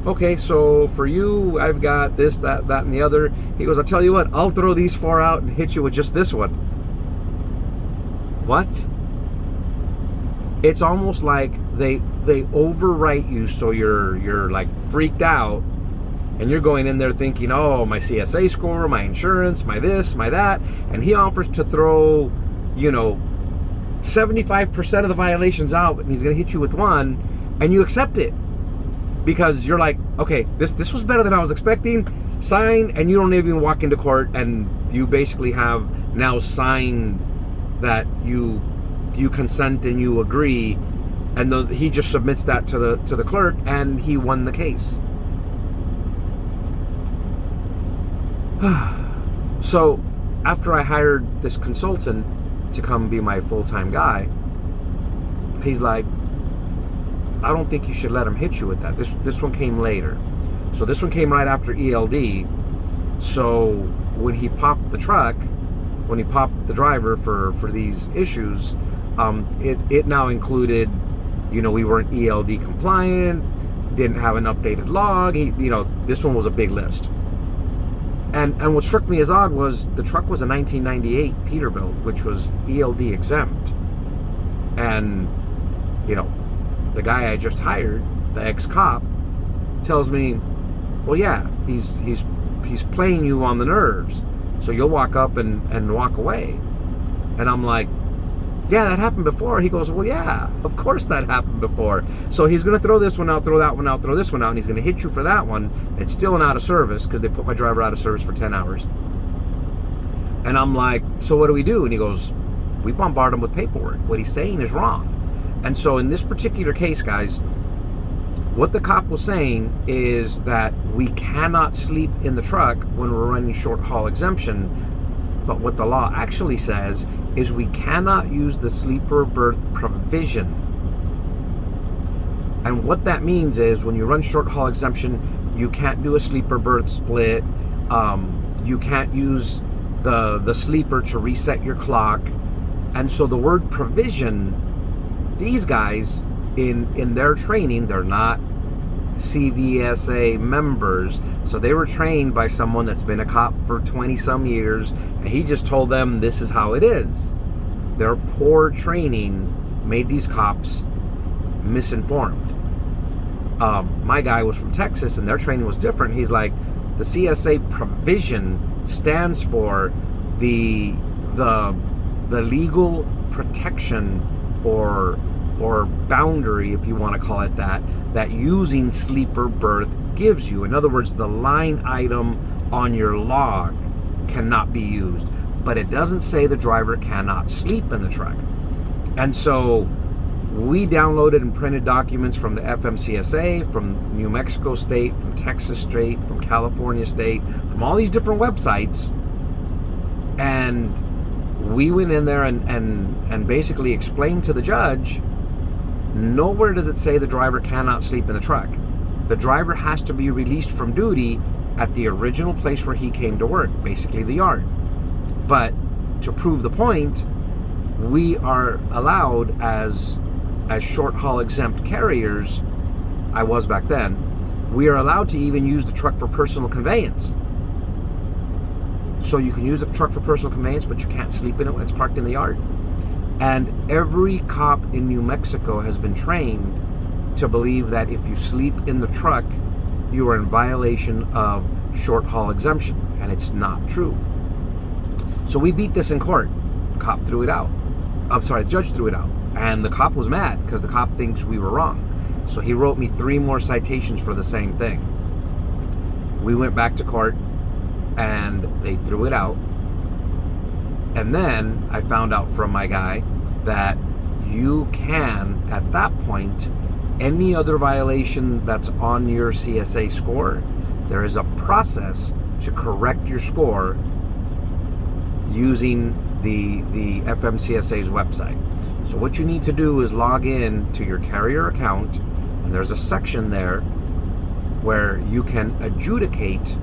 okay, so for you, I've got this, that, and the other. He goes, I'll tell you what, I'll throw these 4 out and hit you with just this one. What? It's almost like they overwrite you, so you're like freaked out, and you're going in there thinking, oh, my CSA score, my insurance, my this, my that, and he offers to throw, 75% of the violations out, and he's going to hit you with one, and you accept it because you're like, okay, this was better than I was expecting. Sign, and you don't even walk into court, and you basically have now signed that you consent and you agree, and he just submits that to the clerk, and he won the case. So after I hired this consultant to come be my full-time guy, he's like, I don't think you should let him hit you with that. This one came later. So this one came right after ELD. So when he popped the truck, when he popped the driver for these issues, it now included, we weren't ELD compliant, didn't have an updated log. This one was a big list. And what struck me as odd was the truck was a 1998 Peterbilt, which was ELD exempt. And, the guy I just hired, the ex-cop, tells me, well, yeah, he's playing you on the nerves. So you'll walk up and walk away. And I'm like, yeah, that happened before. He goes, well, yeah, of course that happened before. So he's going to throw this one out, throw that one out, throw this one out, and he's going to hit you for that one. It's still an out of service because they put my driver out of service for 10 hours. And I'm like, so what do we do? And he goes, we bombard him with paperwork. What he's saying is wrong. And so in this particular case, guys, what the cop was saying is that we cannot sleep in the truck when we're running short haul exemption. But what the law actually says is we cannot use the sleeper berth provision. And what that means is when you run short haul exemption, you can't do a sleeper berth split. You can't use the sleeper to reset your clock. And so the word provision, these guys in their training, they're not CSA members, so they were trained by someone that's been a cop for 20 some years, and he just told them this is how it is. Their poor training made these cops misinformed. My guy was from Texas, and their training was different. He's like, the CSA provision stands for the legal protection or boundary, if you want to call it that using sleeper berth gives you. In other words, the line item on your log cannot be used, but it doesn't say the driver cannot sleep in the truck. And so we downloaded and printed documents from the FMCSA, from New Mexico State, from Texas State, from California State, from all these different websites, and we went in there and basically explained to the judge, nowhere does it say the driver cannot sleep in the truck. The driver has to be released from duty at the original place where he came to work, basically the yard. But to prove the point, we are allowed as short haul exempt carriers, I was back then, we are allowed to even use the truck for personal conveyance. So you can use the truck for personal conveyance, but you can't sleep in it when it's parked in the yard. And every cop in New Mexico has been trained to believe that if you sleep in the truck, you are in violation of short haul exemption, and it's not true. So we beat this in court. The cop threw it out. The judge threw it out. And the cop was mad because the cop thinks we were wrong. So he wrote me 3 more citations for the same thing. We went back to court, and they threw it out. And then I found out from my guy that you can, at that point, any other violation that's on your CSA score, there is a process to correct your score using the FMCSA's website. So what you need to do is log in to your carrier account, and there's a section there where you can adjudicate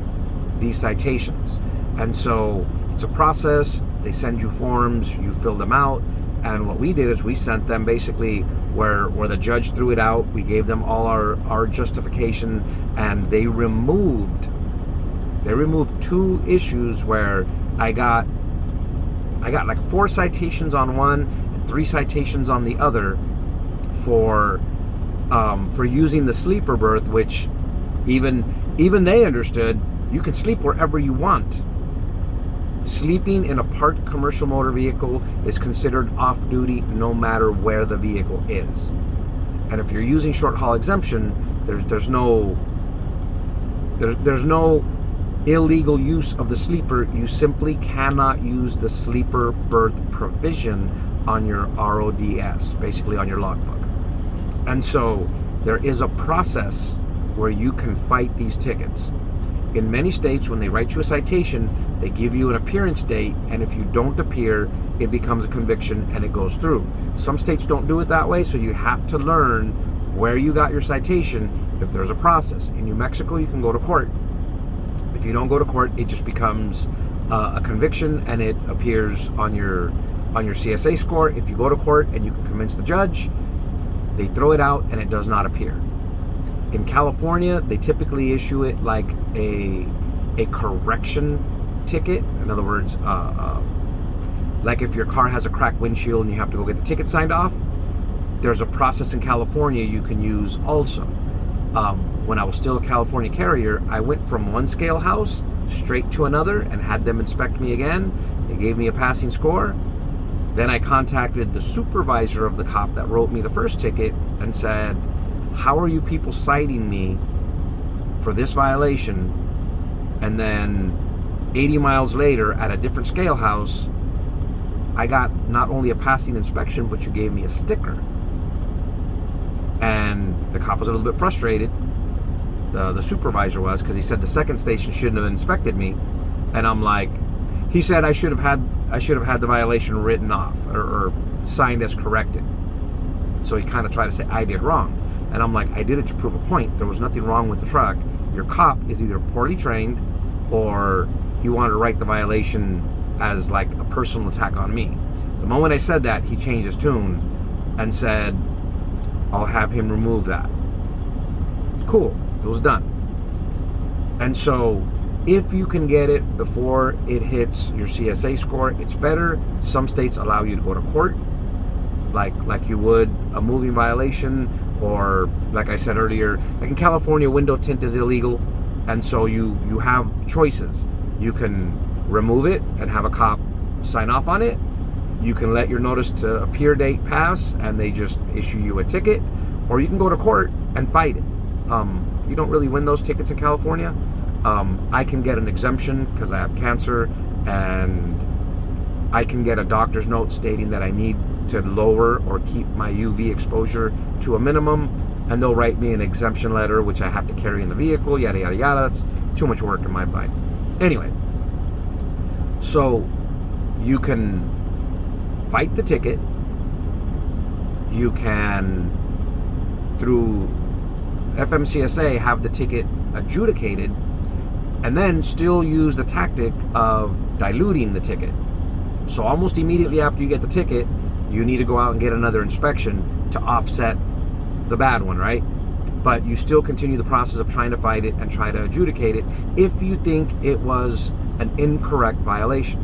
these citations. And so it's a process. They send you forms, you fill them out, and what we did is we sent them basically where the judge threw it out. We gave them all our justification, and they removed 2 issues where I got like 4 citations on one and 3 citations on the other for using the sleeper berth, which even they understood you can sleep wherever you want. Sleeping in a parked commercial motor vehicle is considered off-duty no matter where the vehicle is. And if you're using short haul exemption, there's no illegal use of the sleeper. You simply cannot use the sleeper berth provision on your RODS, basically on your logbook. And so there is a process where you can fight these tickets. In many states, when they write you a citation, they give you an appearance date, and if you don't appear, it becomes a conviction and it goes through. Some states don't do it that way, so you have to learn where you got your citation if there's a process. In New Mexico, you can go to court. If you don't go to court, it just becomes a conviction and it appears on your CSA score. If you go to court and you can convince the judge, they throw it out and it does not appear. In California, they typically issue it like a correction ticket. In other words, like if your car has a cracked windshield and you have to go get the ticket signed off, there's a process in California you can use also. When I was still a California carrier, I went from one scale house straight to another and had them inspect me again. They gave me a passing score. Then I contacted the supervisor of the cop that wrote me the first ticket and said, how are you people citing me for this violation? And then 80 miles later at a different scale house, I got not only a passing inspection, but you gave me a sticker. And the cop was a little bit frustrated. The supervisor was, because he said the second station shouldn't have inspected me. And I'm like, he said I should have had the violation written off or signed as corrected. So he kind of tried to say I did wrong. And I'm like, I did it to prove a point. There was nothing wrong with the truck. Your cop is either poorly trained or he wanted to write the violation as like a personal attack on me. The moment I said that, he changed his tune and said, I'll have him remove that. Cool, it was done. And so if you can get it before it hits your CSA score, it's better. Some states allow you to go to court, like you would a moving violation, or like I said earlier, like in California, window tint is illegal, and so you have choices. You can remove it and have a cop sign off on it. You can let your notice to appear date pass and they just issue you a ticket, or you can go to court and fight it. You don't really win those tickets in California. I can get an exemption because I have cancer, and I can get a doctor's note stating that I need to lower or keep my UV exposure to a minimum, and they'll write me an exemption letter, which I have to carry in the vehicle, yada yada yada. That's too much work in my mind. Anyway, so you can fight the ticket. You can, through FMCSA, have the ticket adjudicated, and then still use the tactic of diluting the ticket. So almost immediately after you get the ticket, you need to go out and get another inspection to offset the bad one, right? But you still continue the process of trying to fight it and try to adjudicate it if you think it was an incorrect violation.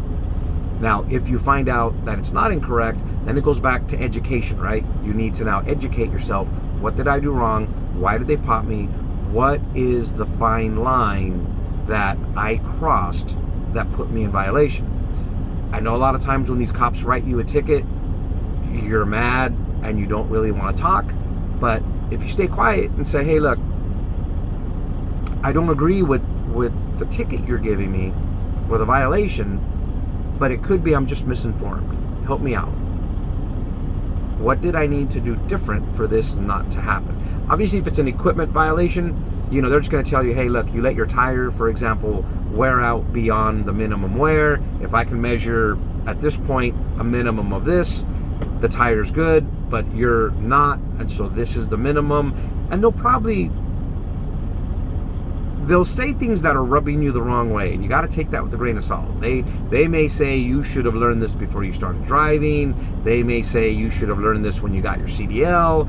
Now, if you find out that it's not incorrect, then it goes back to education, right? You need to now educate yourself. What did I do wrong? Why did they pop me? What is the fine line that I crossed that put me in violation? I know a lot of times when these cops write you a ticket, you're mad and you don't really want to talk. But if you stay quiet and say, hey, look, I don't agree with the ticket you're giving me or the violation, but it could be I'm just misinformed. Help me out. What did I need to do different for this not to happen? Obviously, if it's an equipment violation, You know, they're just going to tell you, hey, look, you let your tire, for example, wear out beyond the minimum wear. If I can measure at this point a minimum of this, the tire's good, but you're not, and so this is the minimum. And they'll say things that are rubbing you the wrong way, and you got to take that with a grain of salt. They may say you should have learned this before you started driving. They may say you should have learned this when you got your CDL.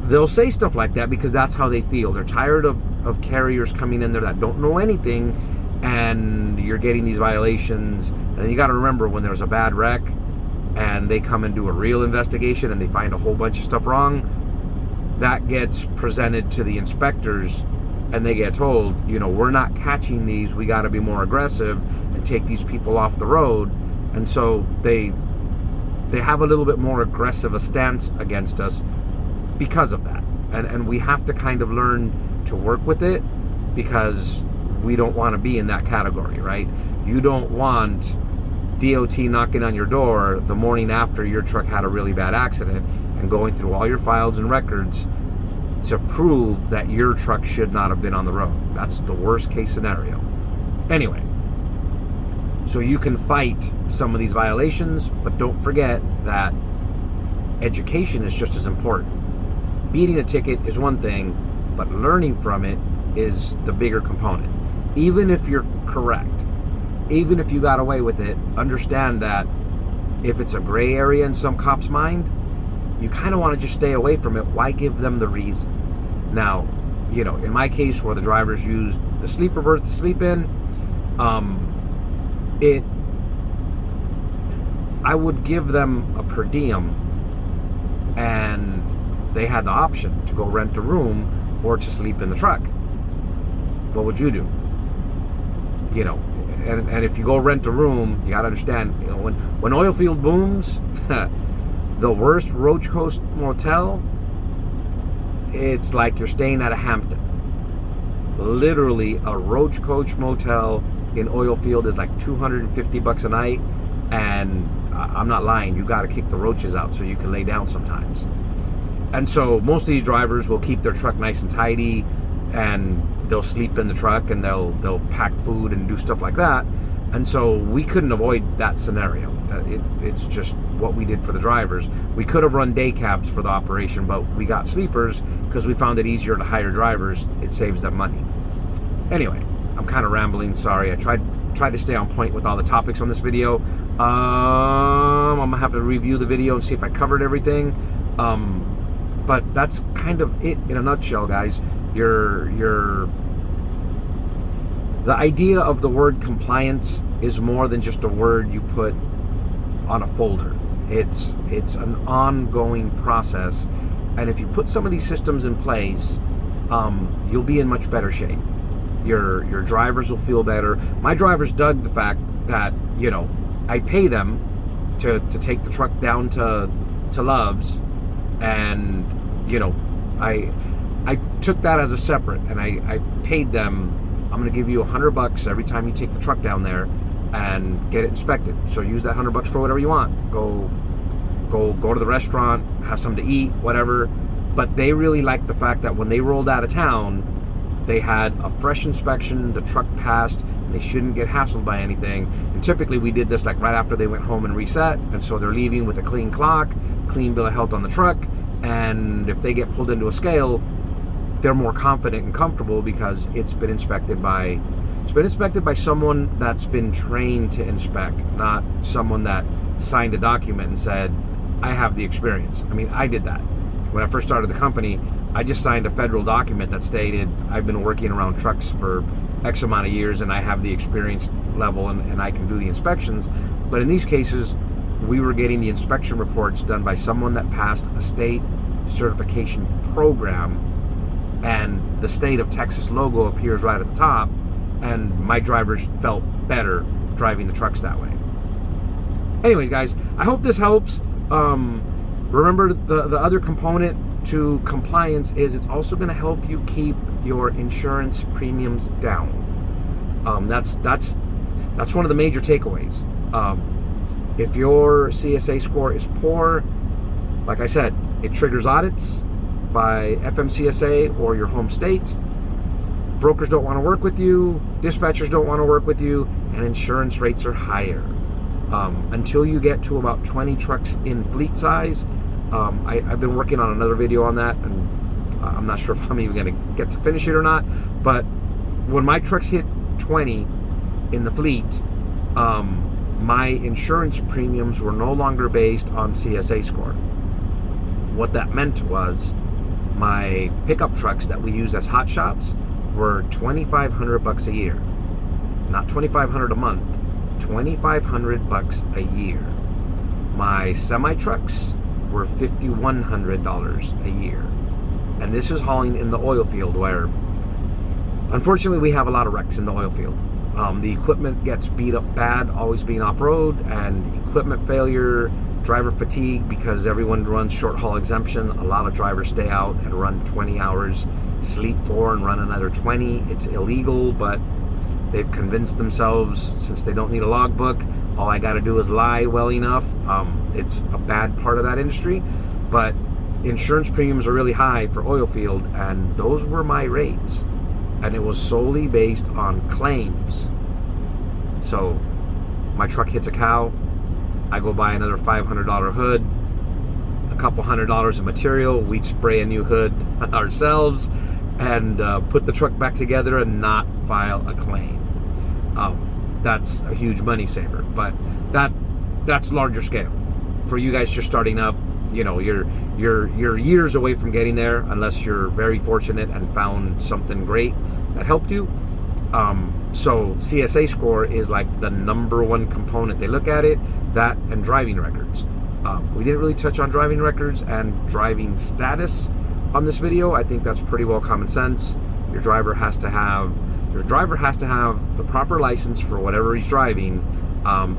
They'll say stuff like that because that's how they feel. They're tired of carriers coming in there that don't know anything, and you're getting these violations. And you got to remember, when there's a bad wreck and they come and do a real investigation and they find a whole bunch of stuff wrong, that gets presented to the inspectors, and they get told, you know, we're not catching these, we got to be more aggressive and take these people off the road. And so they have a little bit more aggressive a stance against us because of that. And we have to kind of learn to work with it, because we don't want to be in that category, right? You don't want DOT knocking on your door the morning after your truck had a really bad accident and going through all your files and records to prove that your truck should not have been on the road. That's the worst case scenario. Anyway, so you can fight some of these violations, but don't forget that education is just as important. Beating a ticket is one thing, but learning from it is the bigger component. Even if you're correct, even if you got away with it, understand that if it's a gray area in some cop's mind, you kind of want to just stay away from it. Why give them the reason? Now, you know, in my case, where the drivers used the sleeper berth to sleep in, I would give them a per diem, and they had the option to go rent a room or to sleep in the truck. What would you do? You know, and if you go rent a room, you gotta understand, you know, when oil field booms, the worst Roach Coast motel, it's like you're staying at a Hampton. Literally, a Roach Coach motel in oil field is like $250 a night, and I'm not lying, you got to kick the roaches out so you can lay down sometimes. And so most of these drivers will keep their truck nice and tidy, and they'll sleep in the truck, and they'll pack food and do stuff like that. And so we couldn't avoid that scenario. It's just what we did for the drivers. We could have run day cabs for the operation, but we got sleepers because we found it easier to hire drivers. It saves them money. Anyway, I'm kind of rambling, sorry. I tried to stay on point with all the topics on this video. I'm gonna have to review the video and see if I covered everything. But that's kind of it in a nutshell, guys. The idea of the word compliance is more than just a word you put on a folder. It's an ongoing process, and if you put some of these systems in place, you'll be in much better shape. Your drivers will feel better. My drivers dug the fact that, you know, I pay them to take the truck down to Love's, and, you know, I took that as a separate, and I paid them, I'm going to give you $100 every time you take the truck down there and get it inspected. So use that $100 for whatever you want. Go to the restaurant, have something to eat, whatever. But they really liked the fact that when they rolled out of town, they had a fresh inspection, the truck passed, and they shouldn't get hassled by anything. And typically we did this like right after they went home and reset, and so they're leaving with a clean clock, clean bill of health on the truck, and if they get pulled into a scale, they're more confident and comfortable because it's been inspected by someone that's been trained to inspect, not someone that signed a document and said, I have the experience. I mean, I did that. When I first started the company, I just signed a federal document that stated I've been working around trucks for X amount of years and I have the experience level and I can do the inspections. But in these cases, we were getting the inspection reports done by someone that passed a state certification program, and the state of Texas logo appears right at the top, and my drivers felt better driving the trucks that way. Anyways, guys, I hope this helps. Remember, the other component to compliance is it's also going to help you keep your insurance premiums down. That's one of the major takeaways. If your CSA score is poor, like I said, it triggers audits by FMCSA or your home state. brokers don't want to work with you, dispatchers don't want to work with you, and insurance rates are higher. Until you get to about 20 trucks in fleet size, I've been working on another video on that, and I'm not sure if I'm even going to get to finish it or not, but when my trucks hit 20 in the fleet, my insurance premiums were no longer based on CSA score. What that meant was my pickup trucks that we use as hot shots were $2,500 a year. Not $2,500 a month, $2,500 a year. My semi trucks were $5,100 a year. And this is hauling in the oil field, where unfortunately we have a lot of wrecks in the oil field. The equipment gets beat up bad, always being off-road, and equipment failure, driver fatigue, because everyone runs short haul exemption. A lot of drivers stay out and run 20 hours, sleep 4 and run another 20. It's illegal, but they've convinced themselves, since they don't need a logbook, all I got to do is lie well enough. It's a bad part of that industry, but insurance premiums are really high for oil field, and those were my rates. And it was solely based on claims. So my truck hits a cow, I go buy another $500 hood, a couple $100 of material, we spray a new hood ourselves, and put the truck back together and not file a claim. That's a huge money saver, but that's larger scale. For you guys just starting up, you know, you're years away from getting there, unless you're very fortunate and found something great that helped you. So CSA score is like the #1 component. They look at it, that and driving records. We didn't really touch on driving records and driving status on this video. I think that's pretty well common sense. Your driver has to have the proper license for whatever he's driving.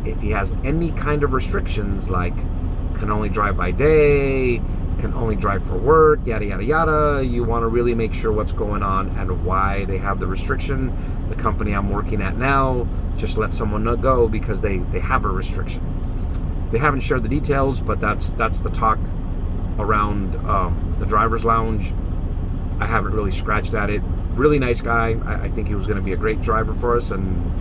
If he has any kind of restrictions, like can only drive by day, can only drive for work, yada yada yada, you want to really make sure what's going on and why they have the restriction. The company I'm working at now just let someone go because they have a restriction. They haven't shared the details, but that's the talk around the driver's lounge. I haven't really scratched at it. Really nice guy. I think he was going to be a great driver for us, and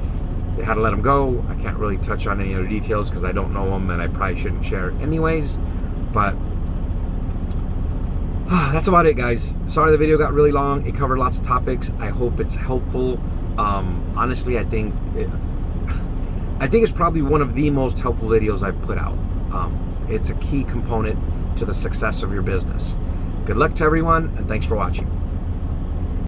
they had to let him go. I can't really touch on any other details because I don't know him, and I probably shouldn't share it anyways. But that's about it, guys. Sorry the video got really long. It covered lots of topics. I hope it's helpful. Honestly, I think it's probably one of the most helpful videos I've put out. It's a key component to the success of your business. Good luck to everyone, and thanks for watching.